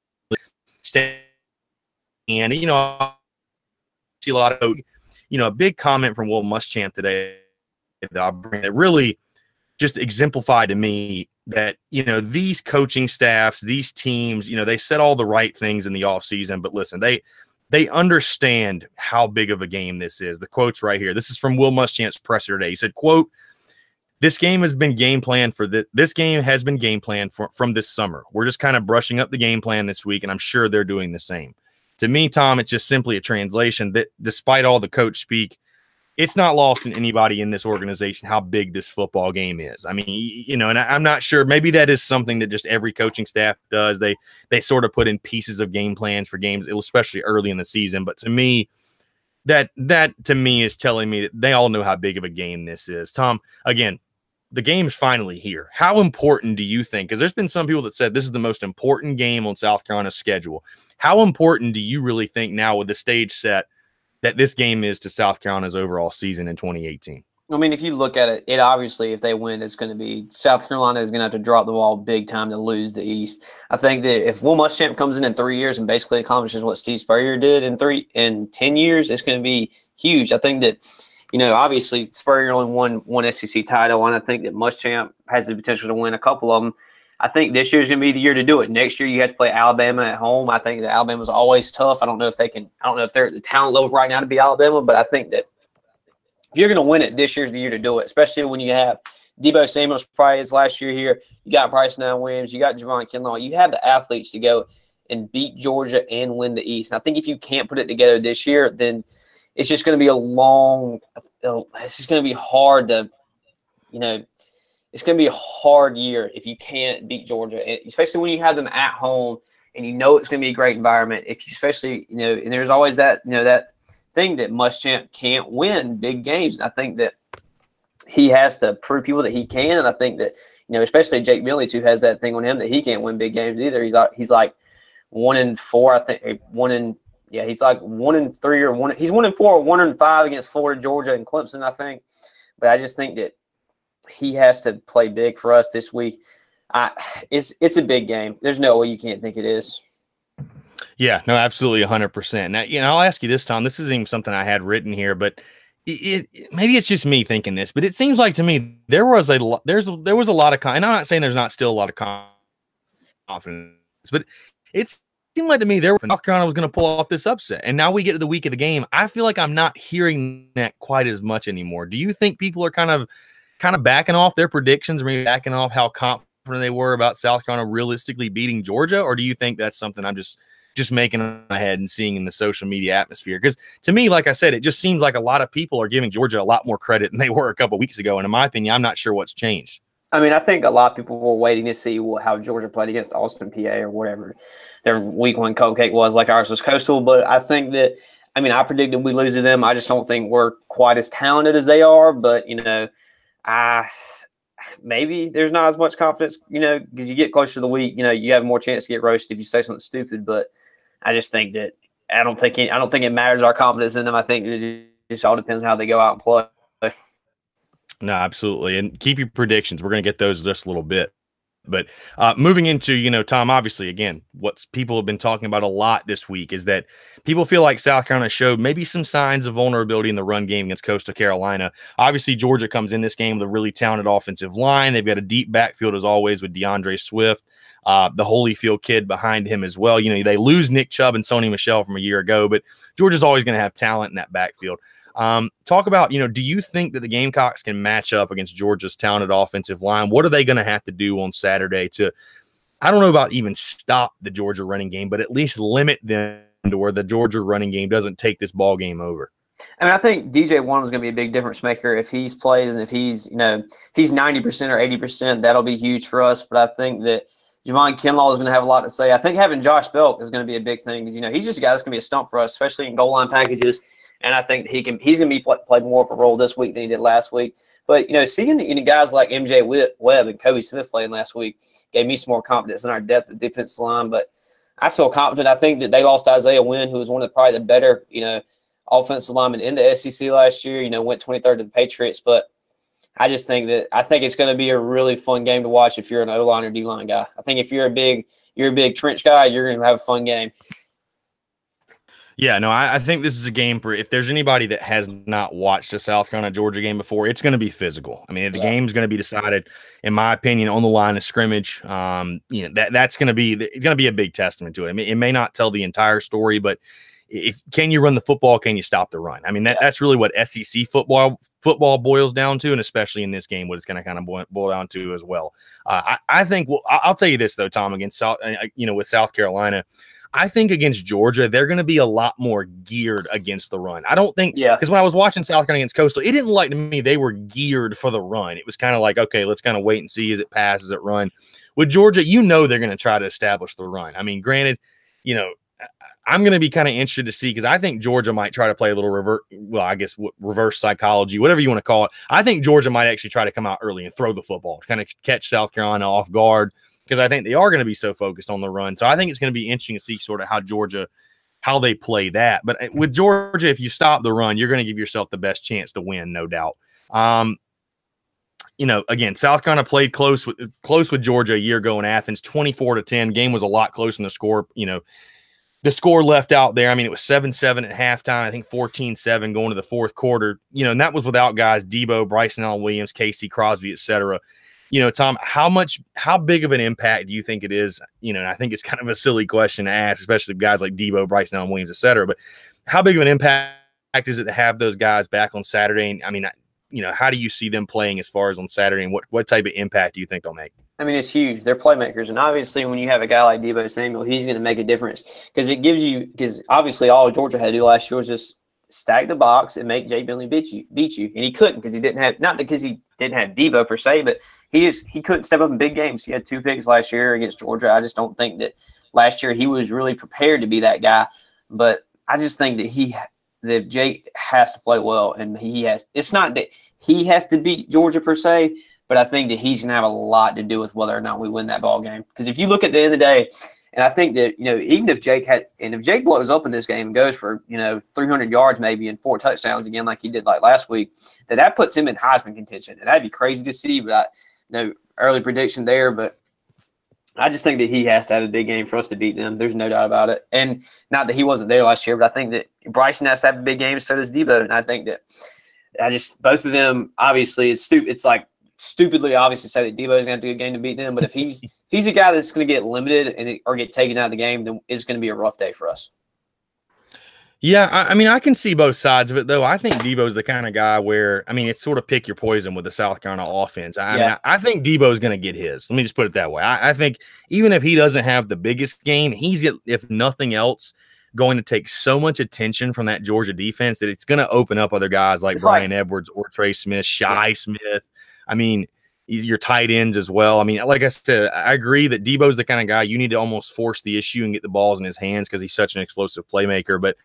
and you know, I see a lot of, you know, a big comment from Will Muschamp today that really just exemplified to me that, you know, these coaching staffs, these teams, you know, they said all the right things in the offseason, but listen, they understand how big of a game this is. The quote's right here. This is from Will Muschamp's presser today. He said, quote, this game has been game planned from this summer. We're just kind of brushing up the game plan this week, and I'm sure they're doing the same. To me, Tom, it's just simply a translation that despite all the coach speak, it's not lost in anybody in this organization how big this football game is. I mean, you know, and I'm not sure. Maybe that is something that just every coaching staff does. They sort of put in pieces of game plans for games, especially early in the season. But to me, that to me is telling me that they all know how big of a game this is. Tom, again, the game is finally here. How important do you think? Because there's been some people that said this is the most important game on South Carolina's schedule. How important do you really think now with the stage set that this game is to South Carolina's overall season in 2018? I mean, if you look at it, it obviously, if they win, it's going to be South Carolina is going to have to drop the ball big time to lose the East. I think that if Will Muschamp comes in 3 years and basically accomplishes what Steve Spurrier did in 10 years, it's going to be huge. I think that, you know, obviously Spurrier only won one SEC title, and I think that Muschamp has the potential to win a couple of them. I think this year is going to be the year to do it. Next year, you have to play Alabama at home. I think that Alabama's always tough. I don't know if they're at the talent level right now to beat Alabama, but I think that if you're going to win it, this year's the year to do it, especially when you have Debo Samuel's probably his last year here. You got Bryson Williams. You got Javon Kinlaw. You have the athletes to go and beat Georgia and win the East. And I think if you can't put it together this year, then it's just going to be it's just going to be hard to, you know, it's going to be a hard year if you can't beat Georgia, especially when you have them at home and you know it's going to be a great environment. Especially, you know, and there's always that, you know, that thing that Muschamp can't win big games. And I think that he has to prove people that he can. And I think that, you know, especially Jake Bentley too has that thing on him that he can't win big games either. He's like 1-4, I think, Yeah, he's like 1-3 or one. He's 1-4 or 1-5 against Florida, Georgia, and Clemson, I think. But I just think that he has to play big for us this week. It's a big game. There's no way you can't think it is. Yeah, no, absolutely 100%. Now, I'll ask you this, Tom. This isn't even something I had written here, but maybe it's just me thinking this, but it seems like to me there was a lot of and I'm not saying there's not still a lot of confidence, but it seemed like to me North Carolina was going to pull off this upset. And now we get to the week of the game. I feel like I'm not hearing that quite as much anymore. Do you think people are kind of backing off their predictions, or maybe backing off how confident they were about South Carolina realistically beating Georgia? Or do you think that's something I'm just making in my head and seeing in the social media atmosphere? Because to me, like I said, it just seems like a lot of people are giving Georgia a lot more credit than they were a couple of weeks ago. And in my opinion, I'm not sure what's changed. I mean, I think a lot of people were waiting to see how Georgia played against Austin, PA, or whatever their week one cupcake was, like ours was Coastal. But I think that, I predicted we lose to them. I just don't think we're quite as talented as they are. But, maybe there's not as much confidence, because you get closer to the week, you have more chance to get roasted if you say something stupid. But I just think that I don't think it matters our confidence in them. I think it just all depends on how they go out and play. No, absolutely. And keep your predictions. We're going to get those just a little bit. But moving into, Tom, obviously, again, what people have been talking about a lot this week is that people feel like South Carolina showed maybe some signs of vulnerability in the run game against Coastal Carolina. Obviously, Georgia comes in this game with a really talented offensive line. They've got a deep backfield, as always, with DeAndre Swift, the Holyfield kid behind him as well. They lose Nick Chubb and Sony Michel from a year ago, but Georgia's always going to have talent in that backfield. Talk about, do you think that the Gamecocks can match up against Georgia's talented offensive line? What are they going to have to do on Saturday to, I don't know about even stop the Georgia running game, but at least limit them to where the Georgia running game doesn't take this ball game over? I think DJ One is going to be a big difference maker if he plays, and if he's 90% or 80%, that'll be huge for us. But I think that Javon Kinlaw is going to have a lot to say. I think having Josh Belk is going to be a big thing because, he's just a guy that's going to be a stump for us, especially in goal line packages. And I think he's going to be play more of a role this week than he did last week. But, seeing guys like MJ Webb and Kobe Smith playing last week gave me some more confidence in our depth of defensive line. But I feel confident. I think that they lost Isaiah Wynn, who was one of probably the better, offensive linemen in the SEC last year, went 23rd to the Patriots. But I just think it's going to be a really fun game to watch if you're an O-line or D-line guy. I think if you're a big trench guy, you're going to have a fun game. Yeah, no, I think this is a game for, if there's anybody that has not watched a South Carolina-Georgia game before, it's going to be physical. The game's going to be decided, in my opinion, on the line of scrimmage. That's going to be, it's going to be a big testament to it. It may not tell the entire story, but can you run the football? Can you stop the run? That's really what SEC football boils down to, and especially in this game, what it's going to kind of boil down to as well. I think, I'll tell you this though, Tom, against with South Carolina, I think against Georgia, they're going to be a lot more geared against the run. I don't think, because when I was watching South Carolina against Coastal, it didn't like to me they were geared for the run. It was kind of like, okay, let's kind of wait and see as it passes it run. With Georgia, they're going to try to establish the run. Granted, I'm going to be kind of interested to see, because I think Georgia might try to play a little reverse psychology, whatever you want to call it. I think Georgia might actually try to come out early and throw the football to kind of catch South Carolina off guard, because I think they are going to be so focused on the run. So I think it's going to be interesting to see sort of how they play that. But with Georgia, if you stop the run, you're going to give yourself the best chance to win, no doubt. Again, South Carolina played close with Georgia a year ago in Athens, 24-10. Game was a lot closer than the score. The score left out there. It was 7-7 at halftime. I think 14-7 going to the fourth quarter. And that was without guys Debo, Bryson Allen Williams, Casey Crosby, etc. Tom, how big of an impact do you think it is? And I think it's kind of a silly question to ask, especially guys like Debo, Bryson Allen Williams, etc. But how big of an impact is it to have those guys back on Saturday? And how do you see them playing as far as on Saturday, and what type of impact do you think they'll make? It's huge. They're playmakers. And obviously when you have a guy like Debo Samuel, he's going to make a difference, because obviously all Georgia had to do last year was just stack the box and make Jay Bentley beat you. And he couldn't, because he didn't have, not because he didn't have Debo per se, but he couldn't step up in big games. He had 2 picks last year against Georgia. I just don't think that last year he was really prepared to be that guy. But I just think that Jay has to play well, and it's not that he has to beat Georgia per se, but I think that he's going to have a lot to do with whether or not we win that ball game. Because if you look at the end of the day, And I think that, even if Jake blows up in this game and goes for, 300 yards maybe and 4 touchdowns again like he did like last week, that puts him in Heisman contention. And that'd be crazy to see, but early prediction there. But I just think that he has to have a big game for us to beat them. There's no doubt about it. And not that he wasn't there last year, but I think that Bryson has to have a big game, so does Debo. And I think that both of them, obviously, it's like stupidly obvious to say that Debo is going to have to do a game to beat them. But if he's a guy that's going to get limited or get taken out of the game, then it's going to be a rough day for us. Yeah, I mean, I can see both sides of it, though. I think Debo's the kind of guy where, I mean, it's sort of pick your poison with the South Carolina offense. I think Debo's going to get his. Let me just put it that way. I think even if he doesn't have the biggest game, he's, if nothing else, going to take so much attention from that Georgia defense that it's going to open up other guys like Brian Edwards or Trey Smith, Shi Smith. I mean, your tight ends as well. I mean, like I said, I agree that Debo's the kind of guy you need to almost force the issue and get the balls in his hands because he's such an explosive playmaker. But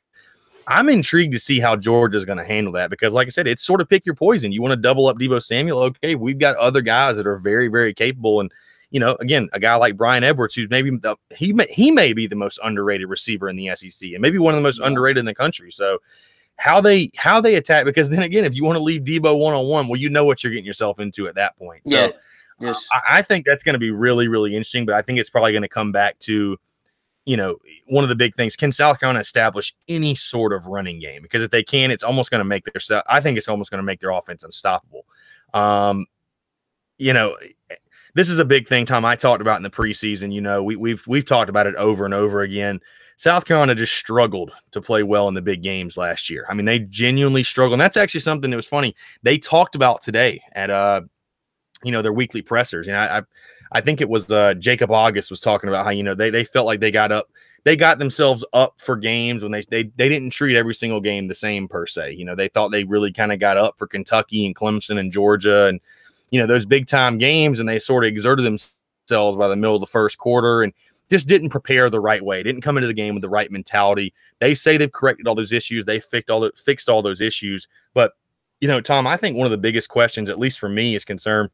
I'm intrigued to see how Georgia's going to handle that because, like I said, it's sort of pick your poison. You want to double up Debo Samuel? Okay, we've got other guys that are very, very capable. And, again, a guy like Brian Edwards, who's maybe he may be the most underrated receiver in the SEC and maybe one of the most underrated in the country. So how they attack, because then again, if you want to leave Debo one-on-one, well, you know what you're getting yourself into at that point. So I think that's going to be really, really interesting, but I think it's probably going to come back to, one of the big things, can South Carolina establish any sort of running game? Because if they can, it's almost going to make I think it's almost going to make their offense unstoppable. This is a big thing, Tom, I talked about in the preseason. We've talked about it over and over again. South Carolina just struggled to play well in the big games last year. I mean, they genuinely struggled. And that's actually something that was funny. They talked about today at, their weekly pressers. I think it was Jacob August was talking about how, they felt like they got themselves up for games when they didn't treat every single game the same per se. They thought they really kind of got up for Kentucky and Clemson and Georgia and, those big time games, and they sort of exerted themselves by the middle of the first quarter and just didn't prepare the right way, didn't come into the game with the right mentality. They say they've corrected all those issues. They fixed all those issues. But, Tom, I think one of the biggest questions, at least for me, is concerned,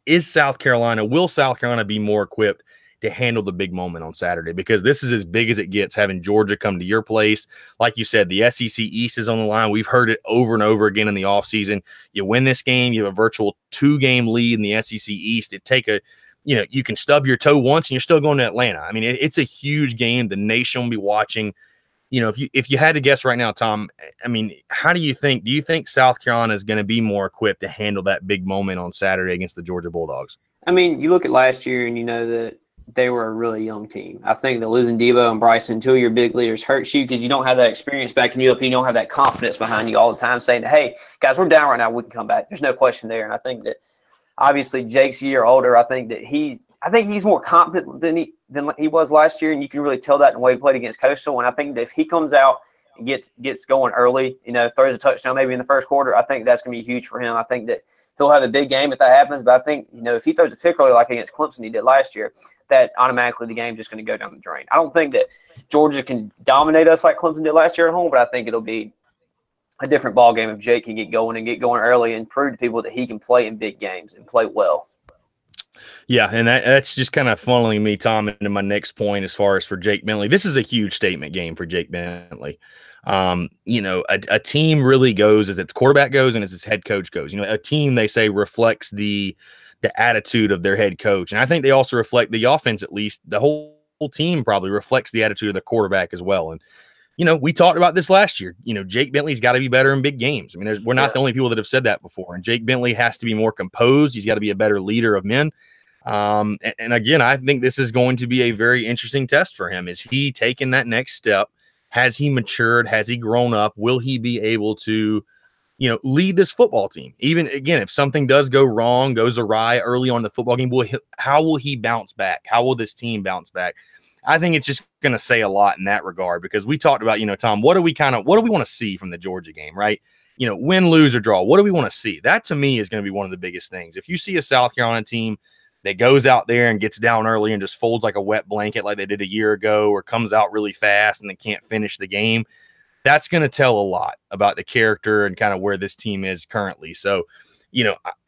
will South Carolina be more equipped to handle the big moment on Saturday? Because this is as big as it gets, having Georgia come to your place. Like you said, the SEC East is on the line. We've heard it over and over again in the offseason. You win this game, you have a virtual 2-game lead in the SEC East. You can stub your toe once and you're still going to Atlanta. I mean, it's a huge game. The nation will be watching. If you had to guess right now, Tom, I mean, do you think South Carolina is going to be more equipped to handle that big moment on Saturday against the Georgia Bulldogs? I mean, you look at last year and you know that they were a really young team. I think that losing Debo and Bryson, 2 of your big leaders, hurts you because you don't have that experience backing you up. You don't have that confidence behind you all the time saying, hey, guys, we're down right now. We can come back. There's no question there. And I think that obviously Jake's a year older. I think he's more confident than he was last year, and you can really tell that in the way he played against Coastal. And I think that if he comes out and gets going early, throws a touchdown maybe in the first quarter, I think that's going to be huge for him. I think that he'll have a big game if that happens. But I think, if he throws a pick early like against Clemson he did last year, that automatically the game's just going to go down the drain. I don't think that Georgia can dominate us like Clemson did last year at home, but I think it'll be a different ball game if Jake can get going early and prove to people that he can play in big games and play well. Yeah, and that's just kind of funneling me, Tom, into my next point as far as for Jake Bentley. This is a huge statement game for Jake Bentley. A team really goes as its quarterback goes and as its head coach goes. A team, they say, reflects the attitude of their head coach. And I think they also reflect the offense, at least. The whole team probably reflects the attitude of the quarterback as well. And, we talked about this last year. Jake Bentley's got to be better in big games. I mean, we're not the only people that have said that before. And Jake Bentley has to be more composed. He's got to be a better leader of men. And again, I think this is going to be a very interesting test for him. Is he taking that next step? Has he matured? Has he grown up? Will he be able to, lead this football team? Even again, if something does go wrong, goes awry early on in the football game, how will he bounce back? How will this team bounce back? I think it's just going to say a lot in that regard, because we talked about, Tom, what do we want to see from the Georgia game, right? Win, lose, or draw. What do we want to see? That to me is going to be one of the biggest things. If you see a South Carolina team that goes out there and gets down early and just folds like a wet blanket like they did a year ago, or comes out really fast and they can't finish the game, that's going to tell a lot about the character and kind of where this team is currently. So,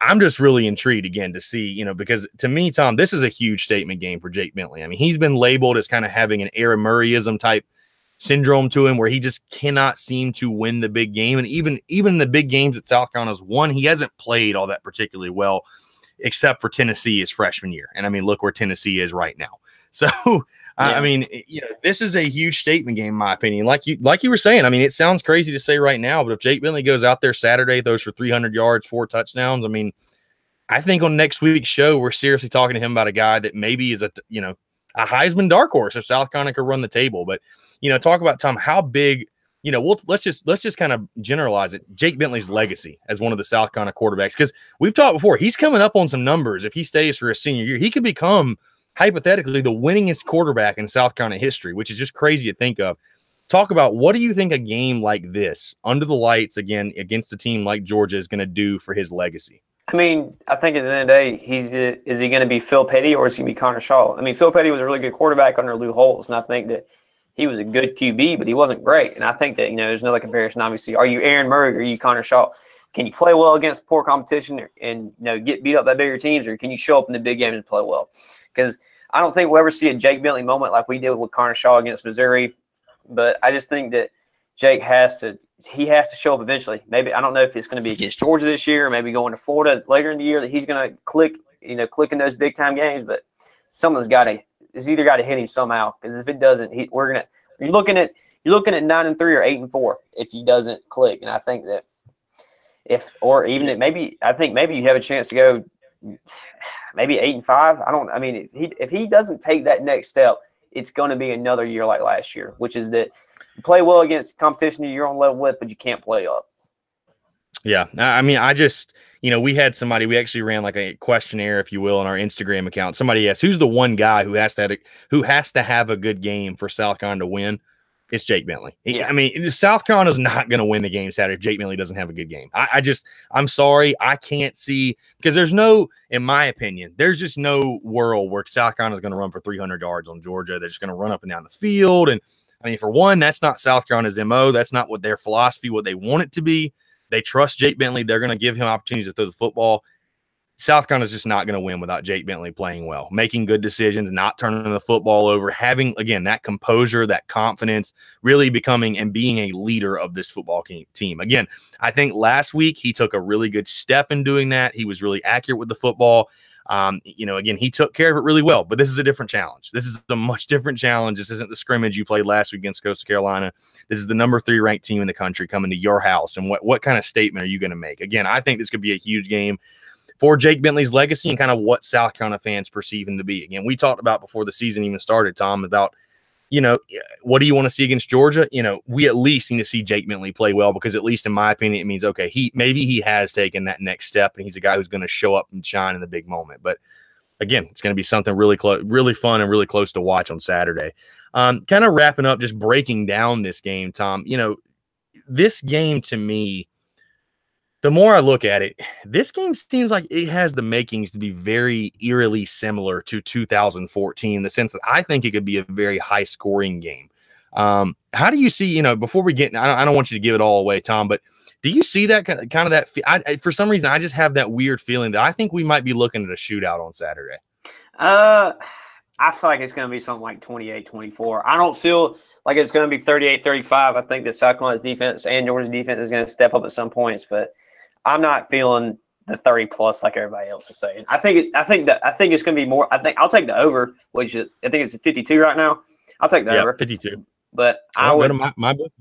I'm just really intrigued again to see, because to me, Tom, this is a huge statement game for Jake Bentley. I mean, he's been labeled as kind of having an Aaron Murrayism type syndrome to him where he just cannot seem to win the big game. And even the big games that South Carolina's won, he hasn't played all that particularly well, except for Tennessee his freshman year. And I mean, look where Tennessee is right now. So, I mean, this is a huge statement game, in my opinion. Like you were saying, I mean, it sounds crazy to say right now, but if Jake Bentley goes out there Saturday, throws for 300 yards, 4 touchdowns, I mean, I think on next week's show, we're seriously talking to him about a guy that maybe is a Heisman dark horse if South Carolina could run the table. But, talk about, Tom, how big, let's just kind of generalize it. Jake Bentley's legacy as one of the South Carolina quarterbacks, because we've talked before, he's coming up on some numbers. If he stays for a senior year, he could become hypothetically the winningest quarterback in South Carolina history, which is just crazy to think of. Talk about, what do you think a game like this under the lights again against a team like Georgia is going to do for his legacy? I mean, I think at the end of the day, is he going to be Phil Petty or is he going to be Connor Shaw? I mean, Phil Petty was a really good quarterback under Lou Holtz, and I think that he was a good QB, but he wasn't great. And I think that, there's another comparison, obviously. Are you Aaron Murray or are you Connor Shaw? Can you play well against poor competition and get beat up by bigger teams, or can you show up in the big games and play well? Because I don't think we'll ever see a Jake Bentley moment like we did with Connor Shaw against Missouri, but I just think that Jake has to show up eventually. Maybe, I don't know if it's going to be against Georgia this year, or maybe going to Florida later in the year, that he's going to click in those big time games. But someone's got to, it's either got to hit him somehow, because if it doesn't, you're looking at 9-3 or 8-4 if he doesn't click. And I think that maybe you have a chance to go maybe 8-5. If he doesn't take that next step, it's going to be another year like last year, which is that you play well against competition you're on level with, but you can't play up. Yeah. I mean, we had somebody, we actually ran like a questionnaire, if you will, on our Instagram account. Somebody asked, who's the one guy who has to have a good game for South Carolina to win? It's Jake Bentley. Yeah. I mean, South Carolina's not going to win the game Saturday if Jake Bentley doesn't have a good game. I'm sorry. I can't see, because in my opinion, there's just no world where South Carolina's going to run for 300 yards on Georgia. They're just going to run up and down the field. And I mean, for one, that's not South Carolina's MO. That's not what their philosophy, what they want it to be. They trust Jake Bentley. They're going to give him opportunities to throw the football. South Carolina's just not going to win without Jake Bentley playing well, making good decisions, not turning the football over, having, again, that composure, that confidence, really becoming and being a leader of this football team. Again, I think last week he took a really good step in doing that. He was really accurate with the football. Again, he took care of it really well, but this is a different challenge. This is a much different challenge. This isn't the scrimmage you played last week against Coastal Carolina. This is the number 3 ranked team in the country coming to your house. And what kind of statement are you going to make? Again, I think this could be a huge game for Jake Bentley's legacy and kind of what South Carolina fans perceive him to be. Again, we talked about before the season even started, Tom, about, what do you want to see against Georgia? We at least need to see Jake Bentley play well, because at least in my opinion, it means, okay, he has taken that next step and he's a guy who's going to show up and shine in the big moment. But again, it's going to be something really really fun and really close to watch on Saturday. Kind of wrapping up, just breaking down this game, Tom, this game to me, the more I look at it, this game seems like it has the makings to be very eerily similar to 2014 in the sense that I think it could be a very high-scoring game. How do you see, before we get – I don't want you to give it all away, Tom, but do you see that kind of that – for some reason, I just have that weird feeling that I think we might be looking at a shootout on Saturday. I feel like it's going to be something like 28-24. I don't feel like it's going to be 38-35. I think that South Carolina's defense and Georgia's defense is going to step up at some points, but I'm not feeling the 30+ like everybody else is saying. I think it's going to be more. I'll take the over, which I think it's 52 right now. I'll take the over 52. But I would go to my book.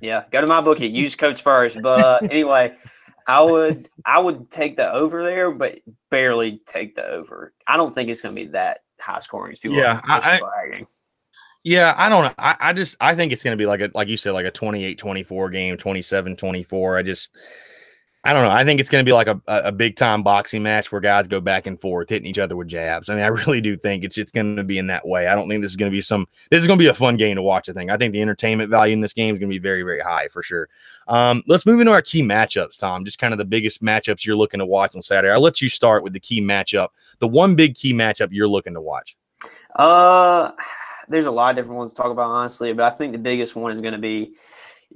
Yeah, go to my bookie. Use code Spurs. But anyway, I would take the over there, but barely take the over. I don't think it's going to be that high scoring as people are bragging. Yeah, I don't know. I think it's going to be like you said, like a 28-24 game, 27-24. I don't know. I think it's going to be like a big-time boxing match where guys go back and forth, hitting each other with jabs. I mean, I really do think it's going to be in that way. I don't think this is going to be this is going to be a fun game to watch, I think. I think the entertainment value in this game is going to be very, very high for sure. Let's move into our key matchups, Tom, just kind of the biggest matchups you're looking to watch on Saturday. I'll let you start with the key matchup, the one big key matchup you're looking to watch. There's a lot of different ones to talk about, honestly, but I think the biggest one is going to be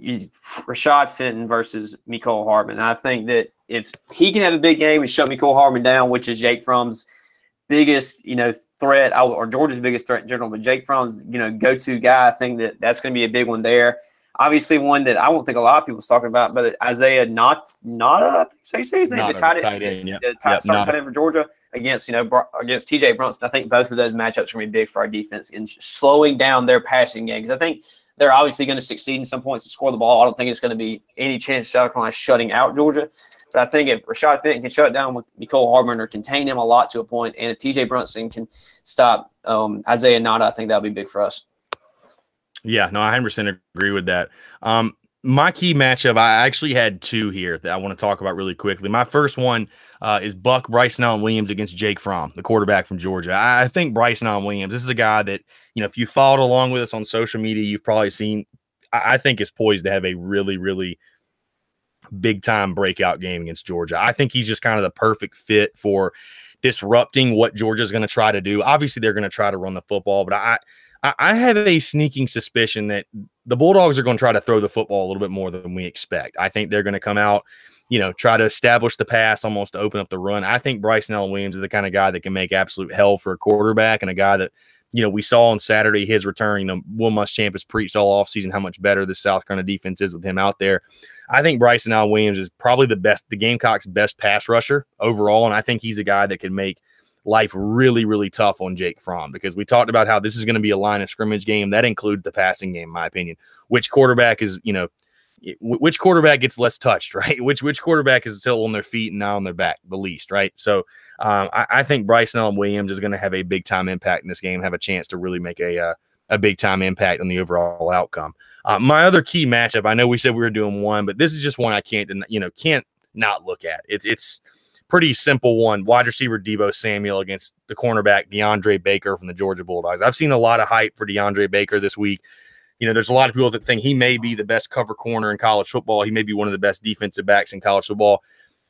Rashad Fenton versus Mecole Hardman. I think that if he can have a big game and shut Mecole Hardman down, which is Jake Fromm's biggest, threat, or Georgia's biggest threat in general, but Jake Fromm's, go-to guy, I think that's going to be a big one there. Obviously, one that I don't think a lot of people's talking about, but Isaiah Nada, I think so you say his name, the tight end, tight end for Georgia against T.J. Brunson. I think both of those matchups are going to be big for our defense and slowing down their passing game, because I think they're obviously going to succeed in some points to score the ball. I don't think it's going to be any chance of South Carolina shutting out Georgia. But I think if Rashad Fenton can shut down with Mecole Hardman or contain him a lot to a point, and if T.J. Brunson can stop Isaiah Nada, I think that'll be big for us. Yeah, no, I 100% agree with that. My key matchup, I actually had two here that I want to talk about really quickly. My first one is Bryson Allen Williams against Jake Fromm, the quarterback from Georgia. I think Bryson Allen Williams, this is a guy that, if you followed along with us on social media, you've probably seen, I think is poised to have a really, really big-time breakout game against Georgia. I think he's just kind of the perfect fit for disrupting what Georgia's going to try to do. Obviously, they're going to try to run the football, but I have a sneaking suspicion that the Bulldogs are going to try to throw the football a little bit more than we expect. I think they're going to come out, try to establish the pass almost to open up the run. I think Bryson Allen Williams is the kind of guy that can make absolute hell for a quarterback, and a guy that, we saw on Saturday his return. Will Muschamp has preached all offseason how much better the South Carolina defense is with him out there. I think Bryson Allen Williams is probably the Gamecocks' best pass rusher overall, and I think he's a guy that can make life really, really tough on Jake Fromm, because we talked about how this is going to be a line of scrimmage game. That includes the passing game, in my opinion. Which quarterback is, which quarterback gets less touched, right? Which quarterback is still on their feet and not on their back the least, right? So I think Bryson Allen Williams is going to have a big-time impact in this game, have a chance to really make a big-time impact on the overall outcome. My other key matchup, I know we said we were doing one, but this is just one I can't not look at. It's pretty simple one. Wide receiver Deebo Samuel against the cornerback DeAndre Baker from the Georgia Bulldogs. I've seen a lot of hype for DeAndre Baker this week. There's a lot of people that think he may be the best cover corner in college football. He may be one of the best defensive backs in college football.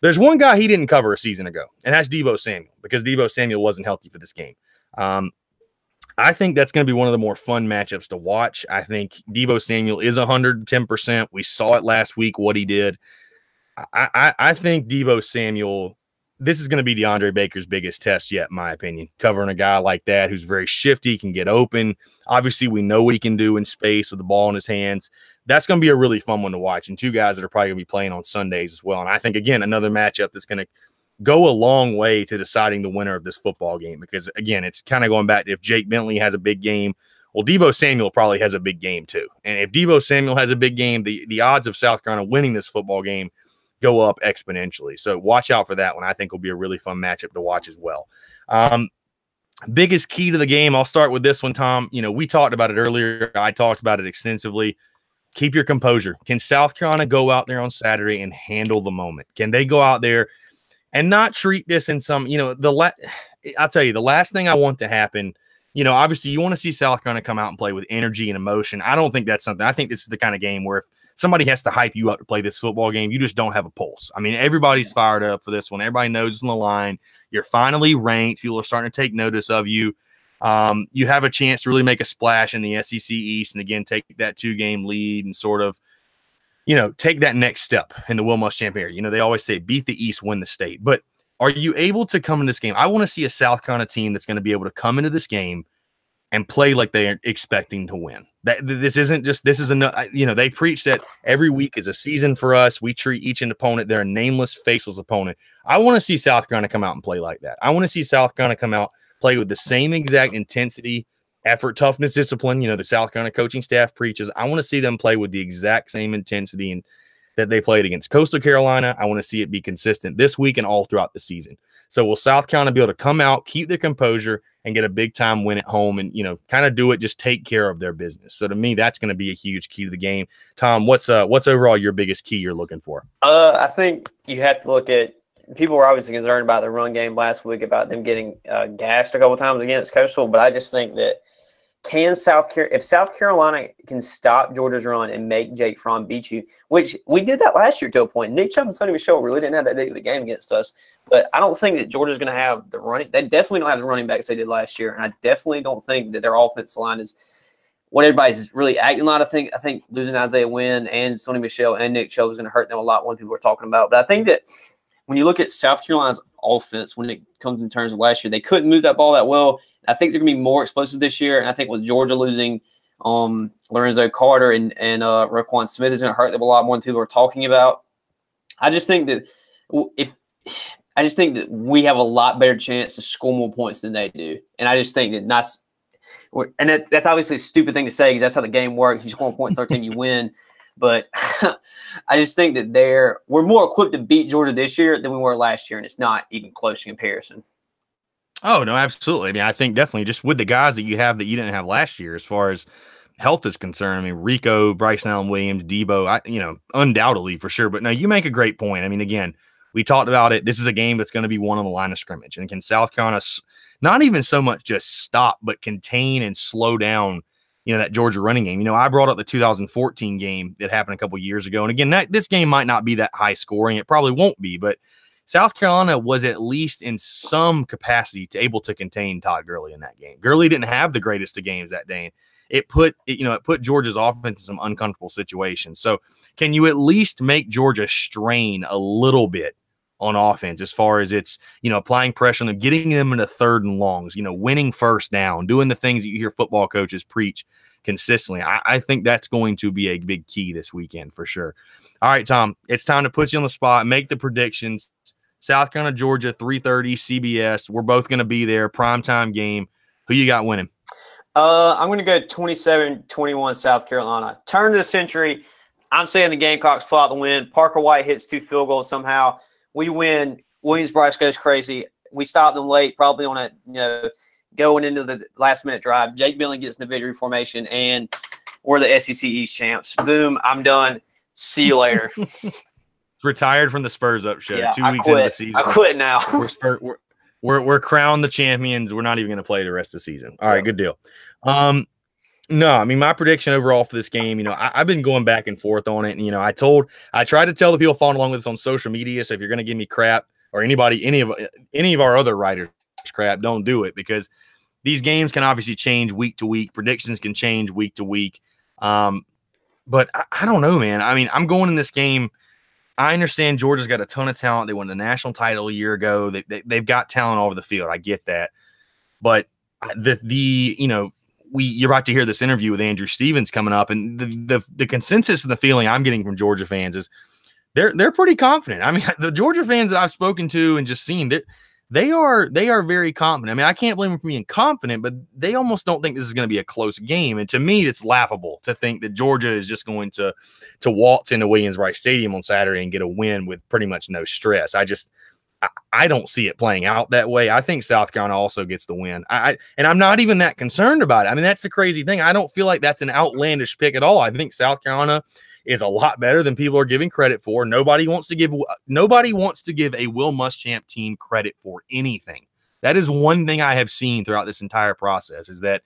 There's one guy he didn't cover a season ago, and that's Deebo Samuel, because Deebo Samuel wasn't healthy for this game. I think that's going to be one of the more fun matchups to watch. I think Deebo Samuel is 110%. We saw it last week, what he did. I think Deebo Samuel, this is going to be DeAndre Baker's biggest test yet, in my opinion. Covering a guy like that who's very shifty, can get open. Obviously, we know what he can do in space with the ball in his hands. That's going to be a really fun one to watch, and two guys that are probably going to be playing on Sundays as well. And I think, again, another matchup that's going to go a long way to deciding the winner of this football game, because, again, it's kind of going back to if Jake Bentley has a big game, well, Deebo Samuel probably has a big game too. And if Deebo Samuel has a big game, the odds of South Carolina winning this football game go up exponentially. So watch out for that one. I think will be a really fun matchup to watch as well. Biggest key to the game, I'll start with this one, Tom. We talked about it earlier. I talked about it extensively. Keep your composure. Can South Carolina go out there on Saturday and handle the moment? Can they go out there and not treat this in some, I'll tell you, the last thing I want to happen, obviously you want to see South Carolina come out and play with energy and emotion. I don't think that's something. I think this is the kind of game where if somebody has to hype you up to play this football game, you just don't have a pulse. I mean, everybody's fired up for this one. Everybody knows it's on the line. You're finally ranked. People are starting to take notice of you. You have a chance to really make a splash in the SEC East and, again, take that 2-game lead and sort of, take that next step in the Will Muschamp area. They always say beat the East, win the state. But are you able to come in this game? I want to see a South Carolina team that's going to be able to come into this game and play like they are expecting to win. This is they preach that every week is a season for us. We treat each opponent, they're a nameless, faceless opponent. I want to see South Carolina come out and play like that. I want to see South Carolina come out, play with the same exact intensity, effort, toughness, discipline, the South Carolina coaching staff preaches. I want to see them play with the exact same intensity and that they played against Coastal Carolina. I want to see it be consistent this week and all throughout the season. So will South Carolina be able to come out, keep their composure, and get a big-time win at home and, kind of do it, just take care of their business? So to me, that's going to be a huge key to the game. Tom, what's overall your biggest key you're looking for? I think you have to look at – people were obviously concerned about the run game last week, about them getting gashed a couple times against Coastal, but I just think that if South Carolina can stop Georgia's run and make Jake Fromm beat you, which we did that last year to a point. Nick Chubb and Sonny Michel really didn't have that big of a game against us, but I don't think that Georgia's going to have the running. They definitely don't have the running backs they did last year, and I definitely don't think that their offensive line is what everybody's really acting a lot. I think losing Isaiah Wynn and Sonny Michel and Nick Chubb is going to hurt them a lot. One people are talking about, but I think that when you look at South Carolina's offense, when it comes in terms of last year, they couldn't move that ball that well. I think they're going to be more explosive this year, and I think with Georgia losing Lorenzo Carter and Roquan Smith is going to hurt them a lot more than people are talking about. I just think that we have a lot better chance to score more points than they do, and I just think that that's obviously a stupid thing to say because that's how the game works. You score more points, 13, you win. But I just think that we're more equipped to beat Georgia this year than we were last year, and it's not even close in comparison. Oh, no, absolutely. I mean, I think definitely just with the guys that you have that you didn't have last year as far as health is concerned. I mean, Rico, Bryson Allen Williams, Debo, undoubtedly for sure. But no, you make a great point. I mean, again, we talked about it. This is a game that's going to be won on the line of scrimmage. And can South Carolina not even so much just stop, but contain and slow down that Georgia running game. I brought up the 2014 game that happened a couple years ago. And again, this game might not be that high scoring. It probably won't be, but South Carolina was at least in some capacity able to contain Todd Gurley in that game. Gurley didn't have the greatest of games that day. It put Georgia's offense in some uncomfortable situations. So can you at least make Georgia strain a little bit on offense as far as it's, applying pressure on them, getting them into 3rd and longs, winning first down, doing the things that you hear football coaches preach consistently. I think that's going to be a big key this weekend for sure. All right, Tom, it's time to put you on the spot, make the predictions. South Carolina, Georgia, 3:30 CBS. We're both going to be there. Primetime game. Who you got winning? I'm going to go 27-21 South Carolina. Turn of the century. I'm saying the Gamecocks pull out the win. Parker White hits 2 field goals somehow. We win. Williams-Brice goes crazy. We stop them late, probably on going into the last-minute drive. Jake Bentley gets in the victory formation, and we're the SEC East champs. Boom, I'm done. See you later. Retired from the Spurs Up Show. Yeah, 2 weeks into the season. I quit now. We're crowned the champions. We're not even going to play the rest of the season. All right, good deal. No, I mean, my prediction overall for this game, I've been going back and forth on it. And, I try to tell the people following along with us on social media. So if you're going to give me crap or any of our other writers crap, don't do it because these games can obviously change week to week. Predictions can change week to week. But I don't know, man. I mean, I'm going in this game. I understand Georgia's got a ton of talent. They won the national title a year ago. They've got talent all over the field. I get that. But you're about to hear this interview with Andrew Stevens coming up, and the consensus and the feeling I'm getting from Georgia fans is they're pretty confident. I mean, the Georgia fans that I've spoken to and just seen, they are very confident. I mean, I can't blame them for being confident, but they almost don't think this is going to be a close game. And to me, it's laughable to think that Georgia is just going to waltz into Williams-Brice Stadium on Saturday and get a win with pretty much no stress. I don't see it playing out that way. I think South Carolina also gets the win. And I'm not even that concerned about it. I mean, that's the crazy thing. I don't feel like that's an outlandish pick at all. I think South Carolina is a lot better than people are giving credit for. Nobody wants to give a Will Muschamp team credit for anything. That is one thing I have seen throughout this entire process is that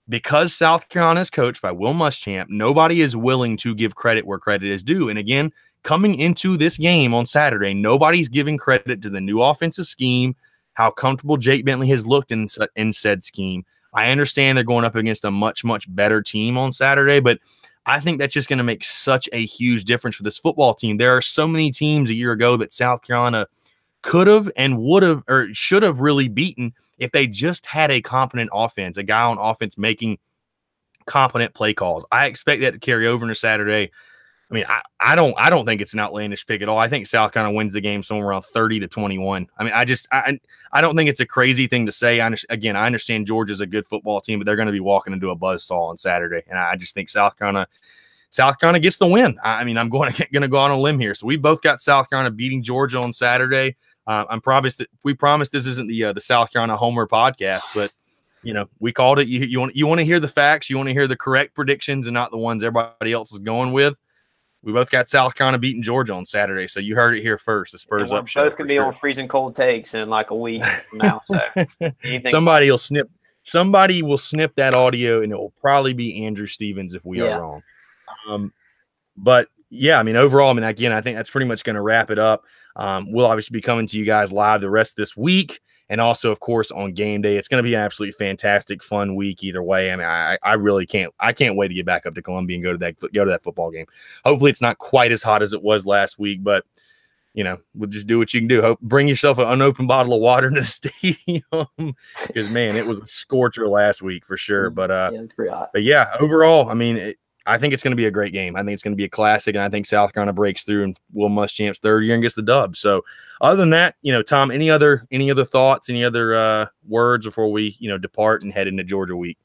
because South Carolina is coached by Will Muschamp, nobody is willing to give credit where credit is due. And again, coming into this game on Saturday, nobody's giving credit to the new offensive scheme, how comfortable Jake Bentley has looked in said scheme. I understand they're going up against a much, much better team on Saturday, but I think that's just going to make such a huge difference for this football team. There are so many teams a year ago that South Carolina could have and would have or should have really beaten if they just had a competent offense, a guy on offense making competent play calls. I expect that to carry over into Saturday. I mean, I don't think it's an outlandish pick at all. I think South Carolina wins the game somewhere around 30-21. I mean, I don't think it's a crazy thing to say. I understand Georgia's a good football team, but they're going to be walking into a buzzsaw on Saturday, and I just think South Carolina gets the win. I mean, I'm going to go on a limb here. So we both got South Carolina beating Georgia on Saturday. We promised this isn't the South Carolina Homer podcast, but we called it. You want to hear the facts. You want to hear the correct predictions and not the ones everybody else is going with. We both got South Carolina beating Georgia on Saturday, so you heard it here first. The Spurs Up Show. Both could be on freezing cold takes in like a week from now. So somebody will snip that audio, and it will probably be Andrew Stevens if we are wrong. But yeah, I mean, overall, again, I think that's pretty much going to wrap it up. We'll obviously be coming to you guys live the rest of this week. and also, of course, on game day. It's going to be an absolutely fantastic, fun week either way. I mean, I really can't wait to get back up to Columbia and go to that football game. Hopefully, it's not quite as hot as it was last week, but we'll just do what you can do. Bring yourself an unopened bottle of water to the stadium because, man, it was a scorcher last week for sure. But it's pretty hot. But yeah, overall, I mean, I think it's going to be a great game. I think it's going to be a classic, and I think South Carolina breaks through and Will Muschamp's third year and gets the dub. So, other than that, Tom, any other thoughts, any other words before we depart and head into Georgia week?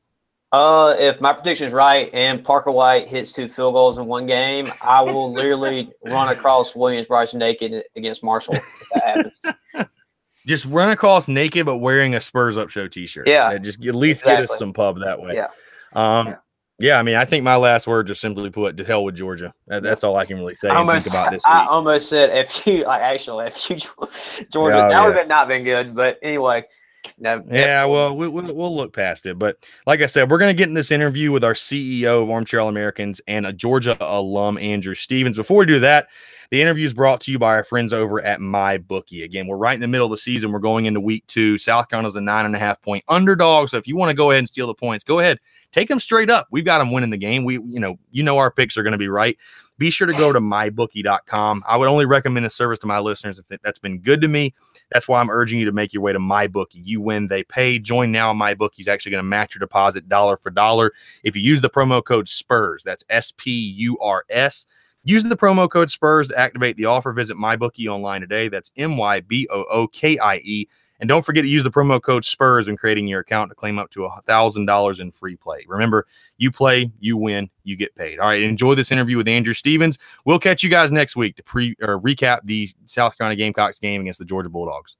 If my prediction is right and Parker White hits 2 field goals in one game, I will literally run across Williams-Brice naked against Marshall if that happens. Just run across naked but wearing a Spurs Up Show T-shirt. Yeah, just at least get us some pub that way. Yeah. Yeah, I mean, I think my last word just simply put, to hell with Georgia. That's all I can really say I think about this week. I almost said FU Georgia. That would have not been good, but anyway. No, yeah, well, we'll look past it. But like I said, we're going to get in this interview with our CEO of Armchair All-Americans and a Georgia alum, Andrew Stevens. Before we do that, the interview is brought to you by our friends over at MyBookie. Again, we're right in the middle of the season. We're going into week 2. South Carolina's a 9.5-point underdog. So if you want to go ahead and steal the points, go ahead. Take them straight up. We've got them winning the game. Our picks are going to be right. Be sure to go to mybookie.com. I would only recommend a service to my listeners that's been good to me. That's why I'm urging you to make your way to MyBookie. You win, they pay. Join now. MyBookie is actually going to match your deposit dollar for dollar. If you use the promo code SPURS, that's SPURS. Use the promo code SPURS to activate the offer. Visit MyBookie online today. That's MyBookie. And don't forget to use the promo code SPURS when creating your account to claim up to $1,000 in free play. Remember, you play, you win, you get paid. All right, enjoy this interview with Andrew Stevens. We'll catch you guys next week to recap the South Carolina Gamecocks game against the Georgia Bulldogs.